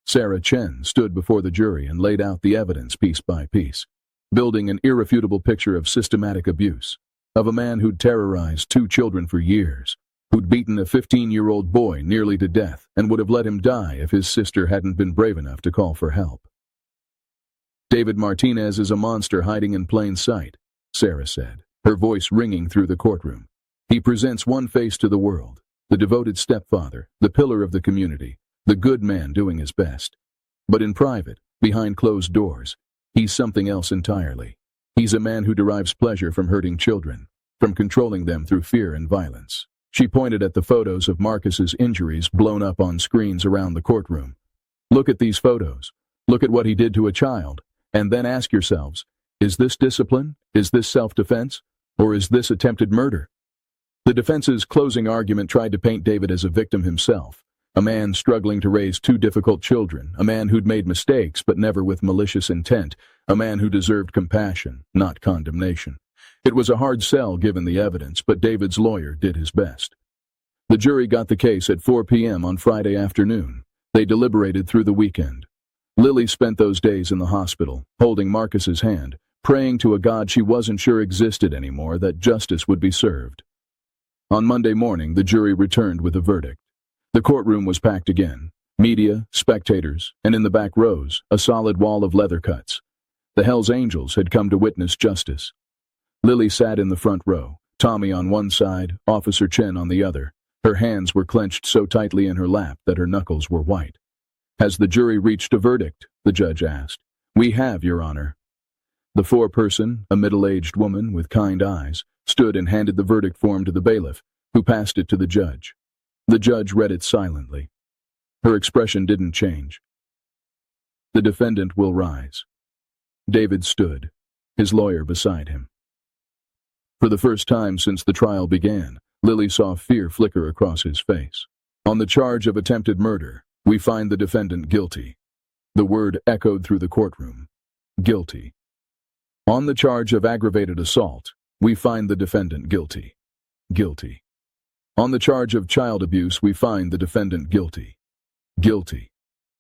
Speaker 1: Sarah Chen stood before the jury and laid out the evidence piece by piece, building an irrefutable picture of systematic abuse, of a man who'd terrorized 2 children for years, who'd beaten a 15-year-old boy nearly to death and would have let him die if his sister hadn't been brave enough to call for help. David Martinez is a monster hiding in plain sight, Sarah said, her voice ringing through the courtroom. He presents one face to the world, the devoted stepfather, the pillar of the community, the good man doing his best. But in private, behind closed doors, he's something else entirely. He's a man who derives pleasure from hurting children, from controlling them through fear and violence. She pointed at the photos of Marcus's injuries blown up on screens around the courtroom. Look at these photos. Look at what he did to a child. And then ask yourselves, is this discipline? Is this self-defense? Or is this attempted murder? The defense's closing argument tried to paint David as a victim himself, a man struggling to raise 2 difficult children, a man who'd made mistakes but never with malicious intent, a man who deserved compassion, not condemnation. It was a hard sell given the evidence, but David's lawyer did his best. The jury got the case at 4 p.m. on Friday afternoon. They deliberated through the weekend. Lily spent those days in the hospital, holding Marcus's hand, praying to a God she wasn't sure existed anymore that justice would be served. On Monday morning, the jury returned with a verdict. The courtroom was packed again. Media, spectators, and in the back rows, a solid wall of leather cuts. The Hells Angels had come to witness justice. Lily sat in the front row, Tommy on one side, Officer Chen on the other. Her hands were clenched so tightly in her lap that her knuckles were white. "Has the jury reached a verdict?" the judge asked. "We have, Your Honor." The foreperson, a middle-aged woman with kind eyes, stood and handed the verdict form to the bailiff, who passed it to the judge. The judge read it silently. Her expression didn't change. "The defendant will rise." David stood, his lawyer beside him. For the first time since the trial began, Lily saw fear flicker across his face. "On the charge of attempted murder, we find the defendant guilty." The word echoed through the courtroom. Guilty. "On the charge of aggravated assault, we find the defendant guilty." Guilty. "On the charge of child abuse, we find the defendant guilty." Guilty.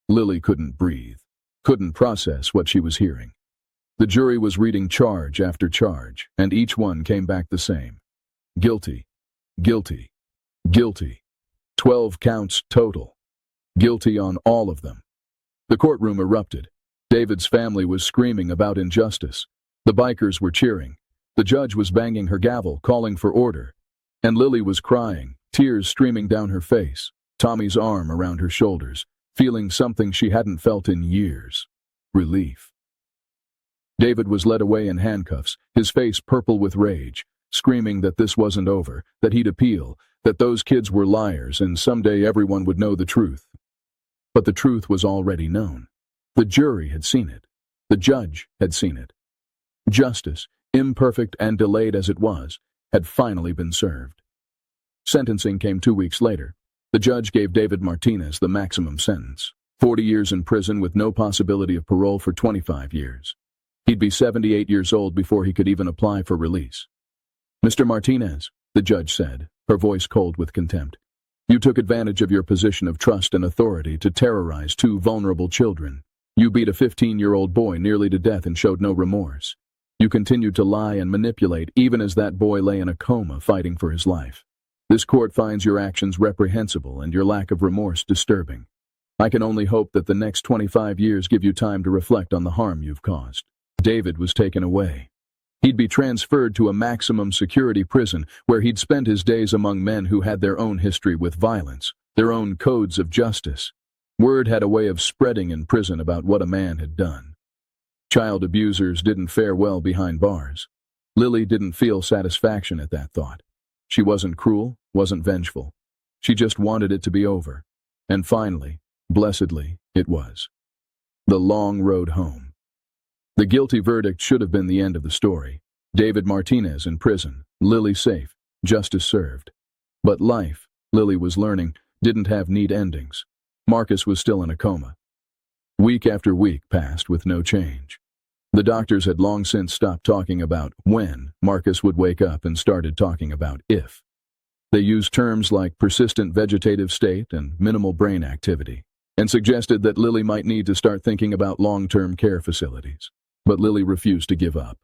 Speaker 1: Lily couldn't breathe, couldn't process what she was hearing. The jury was reading charge after charge, and each one came back the same. Guilty. Guilty. Guilty. 12 counts total. Guilty on all of them. The courtroom erupted. David's family was screaming about injustice. The bikers were cheering. The judge was banging her gavel, calling for order. And Lily was crying, tears streaming down her face, Tommy's arm around her shoulders, feeling something she hadn't felt in years. Relief. David was led away in handcuffs, his face purple with rage, screaming that this wasn't over, that he'd appeal, that those kids were liars and someday everyone would know the truth. But the truth was already known. The jury had seen it. The judge had seen it. Justice, imperfect and delayed as it was, had finally been served. Sentencing came 2 weeks later. The judge gave David Martinez the maximum sentence, 40 years in prison with no possibility of parole for 25 years. He'd be 78 years old before he could even apply for release. "Mr. Martinez," the judge said, her voice cold with contempt, "you took advantage of your position of trust and authority to terrorize 2 vulnerable children. You beat a 15-year-old boy nearly to death and showed no remorse. You continued to lie and manipulate even as that boy lay in a coma fighting for his life. This court finds your actions reprehensible and your lack of remorse disturbing. I can only hope that the next 25 years give you time to reflect on the harm you've caused." David was taken away. He'd be transferred to a maximum security prison where he'd spend his days among men who had their own history with violence, their own codes of justice. Word had a way of spreading in prison about what a man had done. Child abusers didn't fare well behind bars. Lily didn't feel satisfaction at that thought. She wasn't cruel, wasn't vengeful. She just wanted it to be over. And finally, blessedly, it was. The long road home. The guilty verdict should have been the end of the story. David Martinez in prison, Lily safe, justice served. But life, Lily was learning, didn't have neat endings. Marcus was still in a coma. Week after week passed with no change. The doctors had long since stopped talking about when Marcus would wake up and started talking about if. They used terms like persistent vegetative state and minimal brain activity, and suggested that Lily might need to start thinking about long-term care facilities. But Lily refused to give up.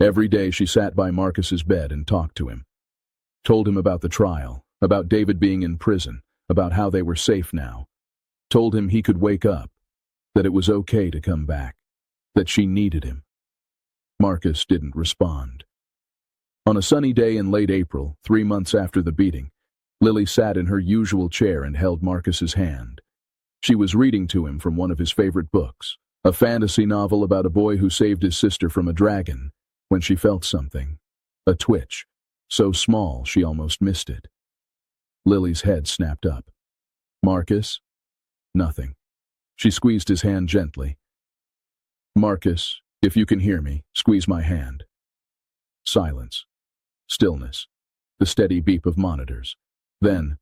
Speaker 1: Every day she sat by Marcus's bed and talked to him. Told him about the trial, about David being in prison, about how they were safe now. Told him he could wake up, that it was okay to come back, that she needed him. Marcus didn't respond. On a sunny day in late April, 3 months after the beating, Lily sat in her usual chair and held Marcus's hand. She was reading to him from one of his favorite books, a fantasy novel about a boy who saved his sister from a dragon, when she felt something, a twitch, so small she almost missed it. Lily's head snapped up. "Marcus?" Nothing. She squeezed his hand gently. "Marcus, if you can hear me, squeeze my hand." Silence. Stillness. The steady beep of monitors. Then,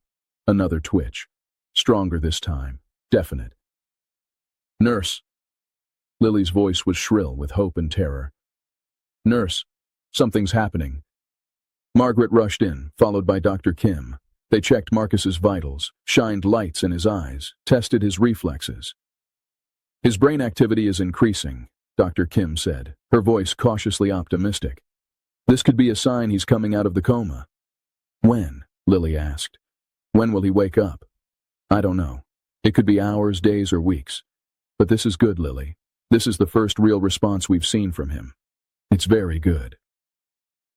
Speaker 1: another twitch. Stronger this time. Definite. "Nurse." Lily's voice was shrill with hope and terror. "Nurse, something's happening." Margaret rushed in, followed by Dr. Kim. They checked Marcus's vitals, shined lights in his eyes, tested his reflexes. "His brain activity is increasing," Dr. Kim said, her voice cautiously optimistic. "This could be a sign he's coming out of the coma." "When?" Lily asked. "When will he wake up?" "I don't know. It could be hours, days, or weeks. But this is good, Lily. This is the first real response we've seen from him. It's very good."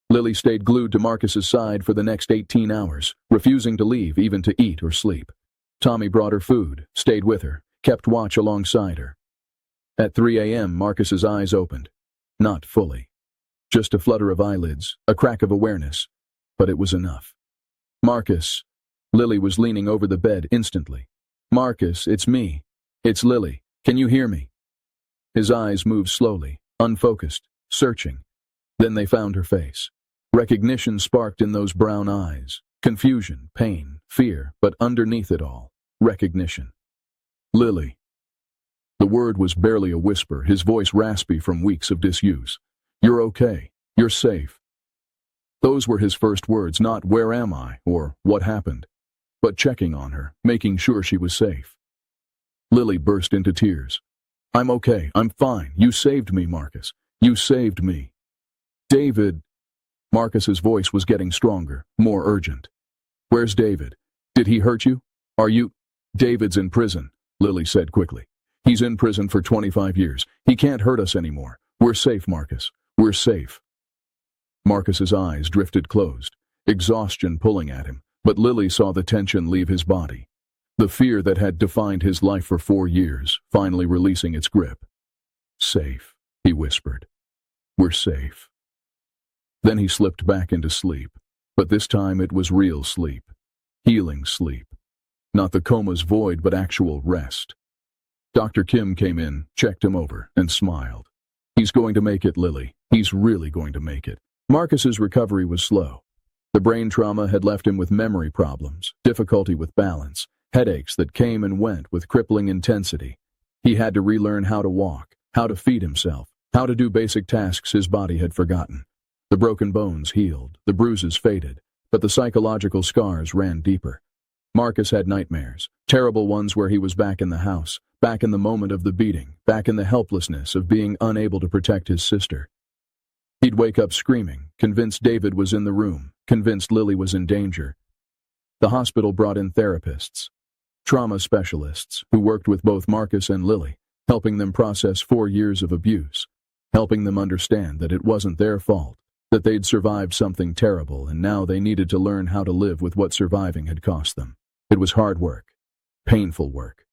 Speaker 1: Lily stayed glued to Marcus's side for the next 18 hours, refusing to leave even to eat or sleep. Tommy brought her food, stayed with her, kept watch alongside her. At 3 a.m., Marcus's eyes opened. Not fully. Just a flutter of eyelids, a crack of awareness. But it was enough. Marcus. Lily was leaning over the bed instantly. Marcus, it's me. It's Lily. Can you hear me? His eyes moved slowly, unfocused, searching. Then they found her face. Recognition sparked in those brown eyes. Confusion, pain, fear, but underneath it all, recognition. Lily. The word was barely a whisper, his voice raspy from weeks of disuse. You're okay. You're safe. Those were his first words, not where am I or what happened, but checking on her, making sure she was safe. Lily burst into tears. I'm okay. I'm fine. You saved me, Marcus. You saved me. David. Marcus's voice was getting stronger, more urgent. Where's David? Did he hurt you? Are you? David's in prison, Lily said quickly. He's in prison for 25 years. He can't hurt us anymore. We're safe, Marcus. We're safe. Marcus's eyes drifted closed, exhaustion pulling at him, but Lily saw the tension leave his body. The fear that had defined his life for 4 years, finally releasing its grip. Safe, he whispered. We're safe. Then he slipped back into sleep, but this time it was real sleep. Healing sleep. Not the coma's void, but actual rest. Dr. Kim came in, checked him over, and smiled. He's going to make it, Lily. He's really going to make it. Marcus's recovery was slow. The brain trauma had left him with memory problems, difficulty with balance, headaches that came and went with crippling intensity. He had to relearn how to walk, how to feed himself, how to do basic tasks his body had forgotten. The broken bones healed, the bruises faded, but the psychological scars ran deeper. Marcus had nightmares, terrible ones where he was back in the house, back in the moment of the beating, back in the helplessness of being unable to protect his sister. He'd wake up screaming, convinced David was in the room, convinced Lily was in danger. The hospital brought in therapists, trauma specialists, who worked with both Marcus and Lily, helping them process 4 years of abuse, helping them understand that it wasn't their fault, that they'd survived something terrible and now they needed to learn how to live with what surviving had cost them. It was hard work, painful work.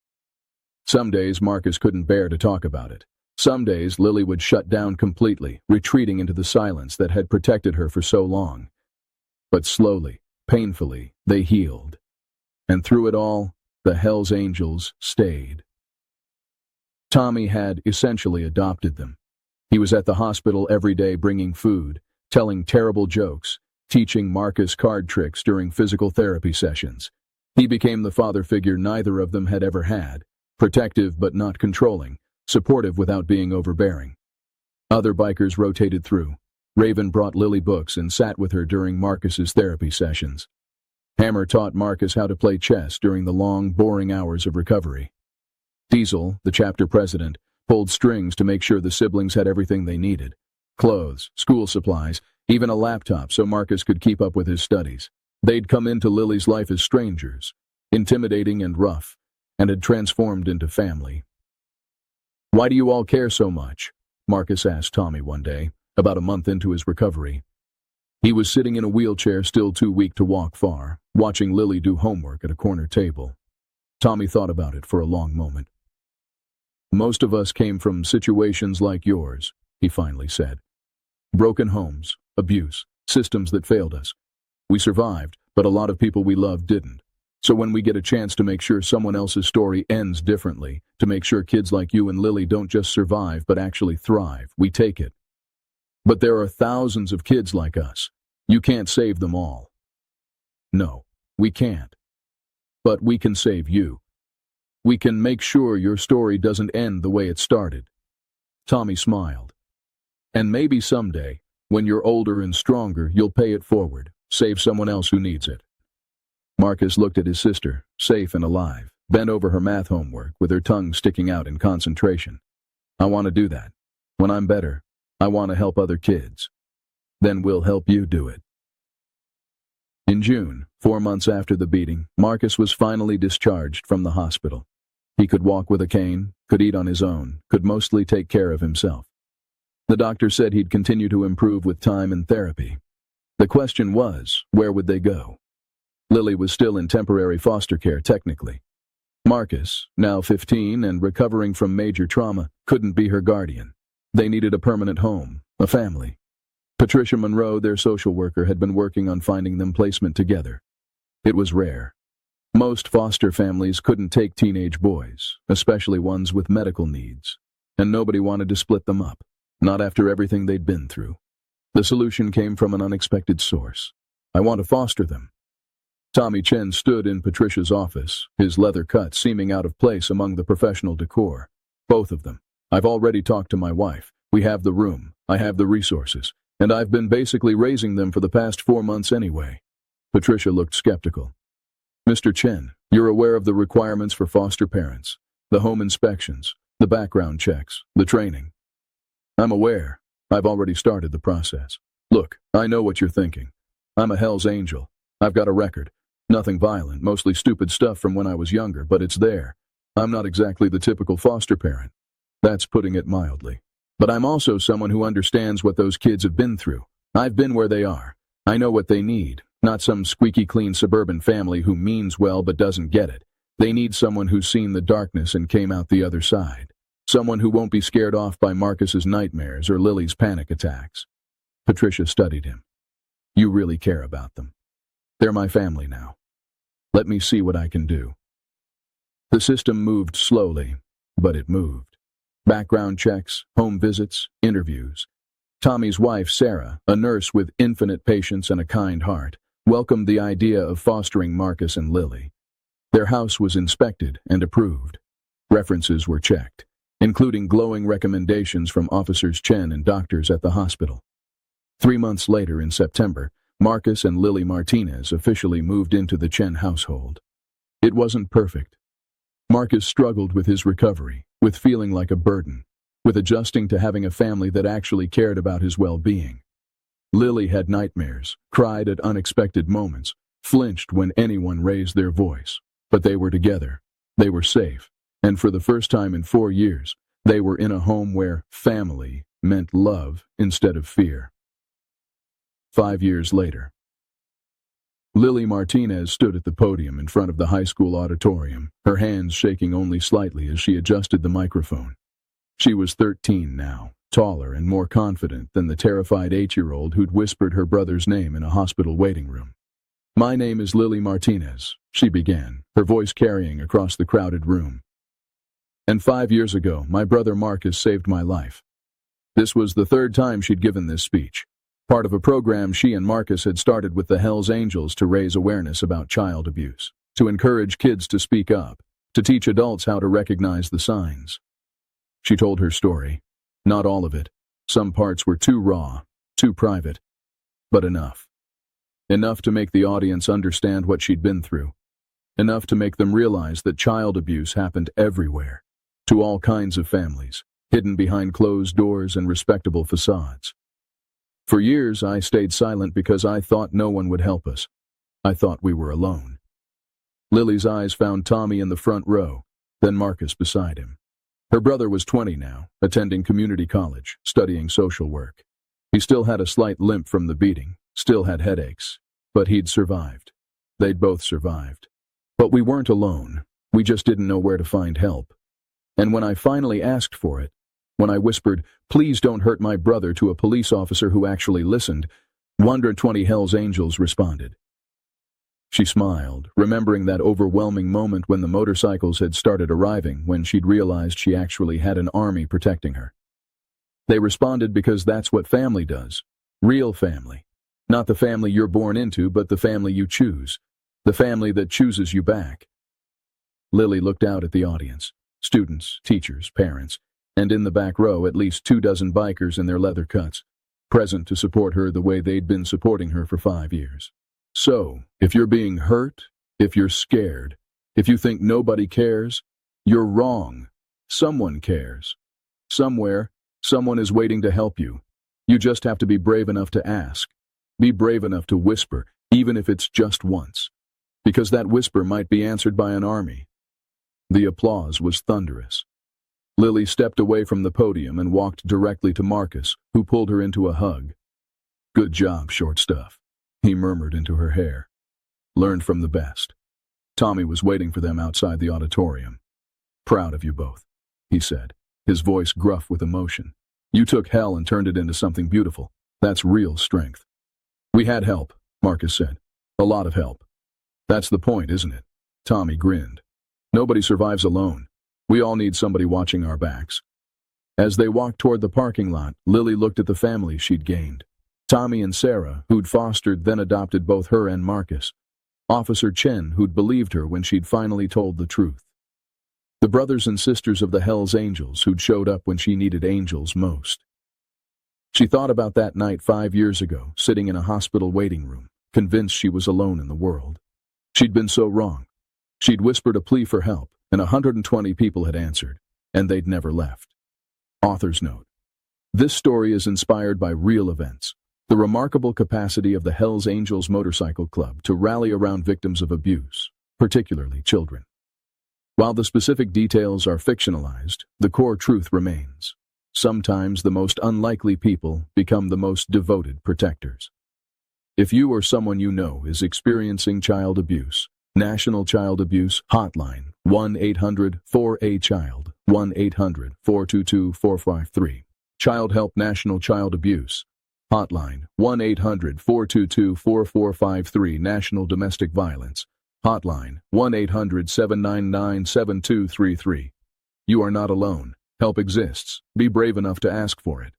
Speaker 1: Some days Marcus couldn't bear to talk about it. Some days Lily would shut down completely, retreating into the silence that had protected her for so long. But slowly, painfully, they healed. And through it all, the Hell's Angels stayed. Tommy had essentially adopted them. He was at the hospital every day bringing food, telling terrible jokes, teaching Marcus card tricks during physical therapy sessions. He became the father figure neither of them had ever had, protective but not controlling, supportive without being overbearing. Other bikers rotated through. Raven brought Lily books and sat with her during Marcus's therapy sessions. Hammer taught Marcus how to play chess during the long, boring hours of recovery. Diesel, the chapter president, pulled strings to make sure the siblings had everything they needed. Clothes, school supplies, even a laptop so Marcus could keep up with his studies. They'd come into Lily's life as strangers, intimidating and rough, and had transformed into family. Why do you all care so much? Marcus asked Tommy one day, about a month into his recovery. He was sitting in a wheelchair, still too weak to walk far, watching Lily do homework at a corner table. Tommy thought about it for a long moment. Most of us came from situations like yours, he finally said. Broken homes, abuse, systems that failed us. We survived, but a lot of people we loved didn't. So when we get a chance to make sure someone else's story ends differently, to make sure kids like you and Lily don't just survive but actually thrive, we take it. But there are thousands of kids like us. You can't save them all. No, we can't. But we can save you. We can make sure your story doesn't end the way it started. Tommy smiled. And maybe someday, when you're older and stronger, you'll pay it forward, save someone else who needs it. Marcus looked at his sister, safe and alive, bent over her math homework with her tongue sticking out in concentration. I want to do that. When I'm better, I want to help other kids. Then we'll help you do it. In June, 4 months after the beating, Marcus was finally discharged from the hospital. He could walk with a cane, could eat on his own, could mostly take care of himself. The doctor said he'd continue to improve with time and therapy. The question was, where would they go? Lily was still in temporary foster care technically. Marcus, now 15 and recovering from major trauma, couldn't be her guardian. They needed a permanent home, a family. Patricia Monroe, their social worker, had been working on finding them placement together. It was rare. Most foster families couldn't take teenage boys, especially ones with medical needs, and nobody wanted to split them up, not after everything they'd been through. The solution came from an unexpected source. I want to foster them. Tommy Chen stood in Patricia's office, his leather cut seeming out of place among the professional decor. Both of them. I've already talked to my wife. We have the room. I have the resources. And I've been basically raising them for the past 4 months anyway. Patricia looked skeptical. Mr. Chen, you're aware of the requirements for foster parents, the home inspections, the background checks, the training. I'm aware. I've already started the process. Look, I know what you're thinking. I'm a Hell's Angel. I've got a record. Nothing violent, mostly stupid stuff from when I was younger, but it's there. I'm not exactly the typical foster parent. That's putting it mildly. But I'm also someone who understands what those kids have been through. I've been where they are. I know what they need, not some squeaky clean suburban family who means well but doesn't get it. They need someone who's seen the darkness and came out the other side. Someone who won't be scared off by Marcus's nightmares or Lily's panic attacks. Patricia studied him. You really care about them. They're my family now. Let me see what I can do. The system moved slowly, but it moved. Background checks, home visits, interviews. Tommy's wife, Sarah, a nurse with infinite patience and a kind heart, welcomed the idea of fostering Marcus and Lily. Their house was inspected and approved. References were checked, including glowing recommendations from Officers Chen and doctors at the hospital. 3 months later, in September, Marcus and Lily Martinez officially moved into the Chen household. It wasn't perfect. Marcus struggled with his recovery, with feeling like a burden, with adjusting to having a family that actually cared about his well-being. Lily had nightmares, cried at unexpected moments, flinched when anyone raised their voice. But they were together. They were safe. And for the first time in 4 years, they were in a home where family meant love instead of fear. 5 years later. Lily Martinez stood at the podium in front of the high school auditorium, her hands shaking only slightly as she adjusted the microphone. She was 13 now, taller and more confident than the terrified 8-year-old who'd whispered her brother's name in a hospital waiting room. My name is Lily Martinez, she began, her voice carrying across the crowded room. And 5 years ago, my brother Marcus saved my life. This was the 3rd time she'd given this speech, part of a program she and Marcus had started with the Hells Angels to raise awareness about child abuse, to encourage kids to speak up, to teach adults how to recognize the signs. She told her story. Not all of it. Some parts were too raw, too private. But enough. Enough to make the audience understand what she'd been through. Enough to make them realize that child abuse happened everywhere, to all kinds of families, hidden behind closed doors and respectable facades. For years, I stayed silent because I thought no one would help us. I thought we were alone. Lily's eyes found Tommy in the front row, then Marcus beside him. Her brother was 20 now, attending community college, studying social work. He still had a slight limp from the beating, still had headaches, but he'd survived. They'd both survived. But we weren't alone. We just didn't know where to find help. And when I finally asked for it, when I whispered, "Please don't hurt my brother," to a police officer who actually listened, 120 Hells Angels responded. She smiled, remembering that overwhelming moment when the motorcycles had started arriving, when she'd realized she actually had an army protecting her. They responded because that's what family does. Real family. Not the family you're born into, but the family you choose. The family that chooses you back. Lily looked out at the audience. Students, teachers, parents, and in the back row at least 24 bikers in their leather cuts, present to support her the way they'd been supporting her for 5 years. So, if you're being hurt, if you're scared, if you think nobody cares, you're wrong. Someone cares. Somewhere, someone is waiting to help you. You just have to be brave enough to ask. Be brave enough to whisper, even if it's just once. Because that whisper might be answered by an army. The applause was thunderous. Lily stepped away from the podium and walked directly to Marcus, who pulled her into a hug. Good job, short stuff. he murmured into her hair. Learned from the best. Tommy was waiting for them outside the auditorium. Proud of you both, he said, his voice gruff with emotion. You took hell and turned it into something beautiful. That's real strength. We had help, Marcus said. A lot of help. That's the point, isn't it? Tommy grinned. Nobody survives alone. We all need somebody watching our backs. As they walked toward the parking lot, Lily looked at the family she'd gained. Tommy and Sarah, who'd fostered then adopted both her and Marcus. Officer Chen, who'd believed her when she'd finally told the truth. The brothers and sisters of the Hells Angels who'd showed up when she needed angels most. She thought about that night 5 years ago, sitting in a hospital waiting room, convinced she was alone in the world. She'd been so wrong. She'd whispered a plea for help, and 120 people had answered, and they'd never left. Author's note. This story is inspired by real events. The remarkable capacity of the Hells Angels Motorcycle Club to rally around victims of abuse, particularly children. While the specific details are fictionalized, the core truth remains. Sometimes the most unlikely people become the most devoted protectors. If you or someone you know is experiencing child abuse, National Child Abuse Hotline, 1-800-4A-CHILD, 1-800-422-453. Child Help National Child Abuse Hotline, 1-800-422-4453. National Domestic Violence Hotline, 1-800-799-7233. You are not alone. Help exists. Be brave enough to ask for it.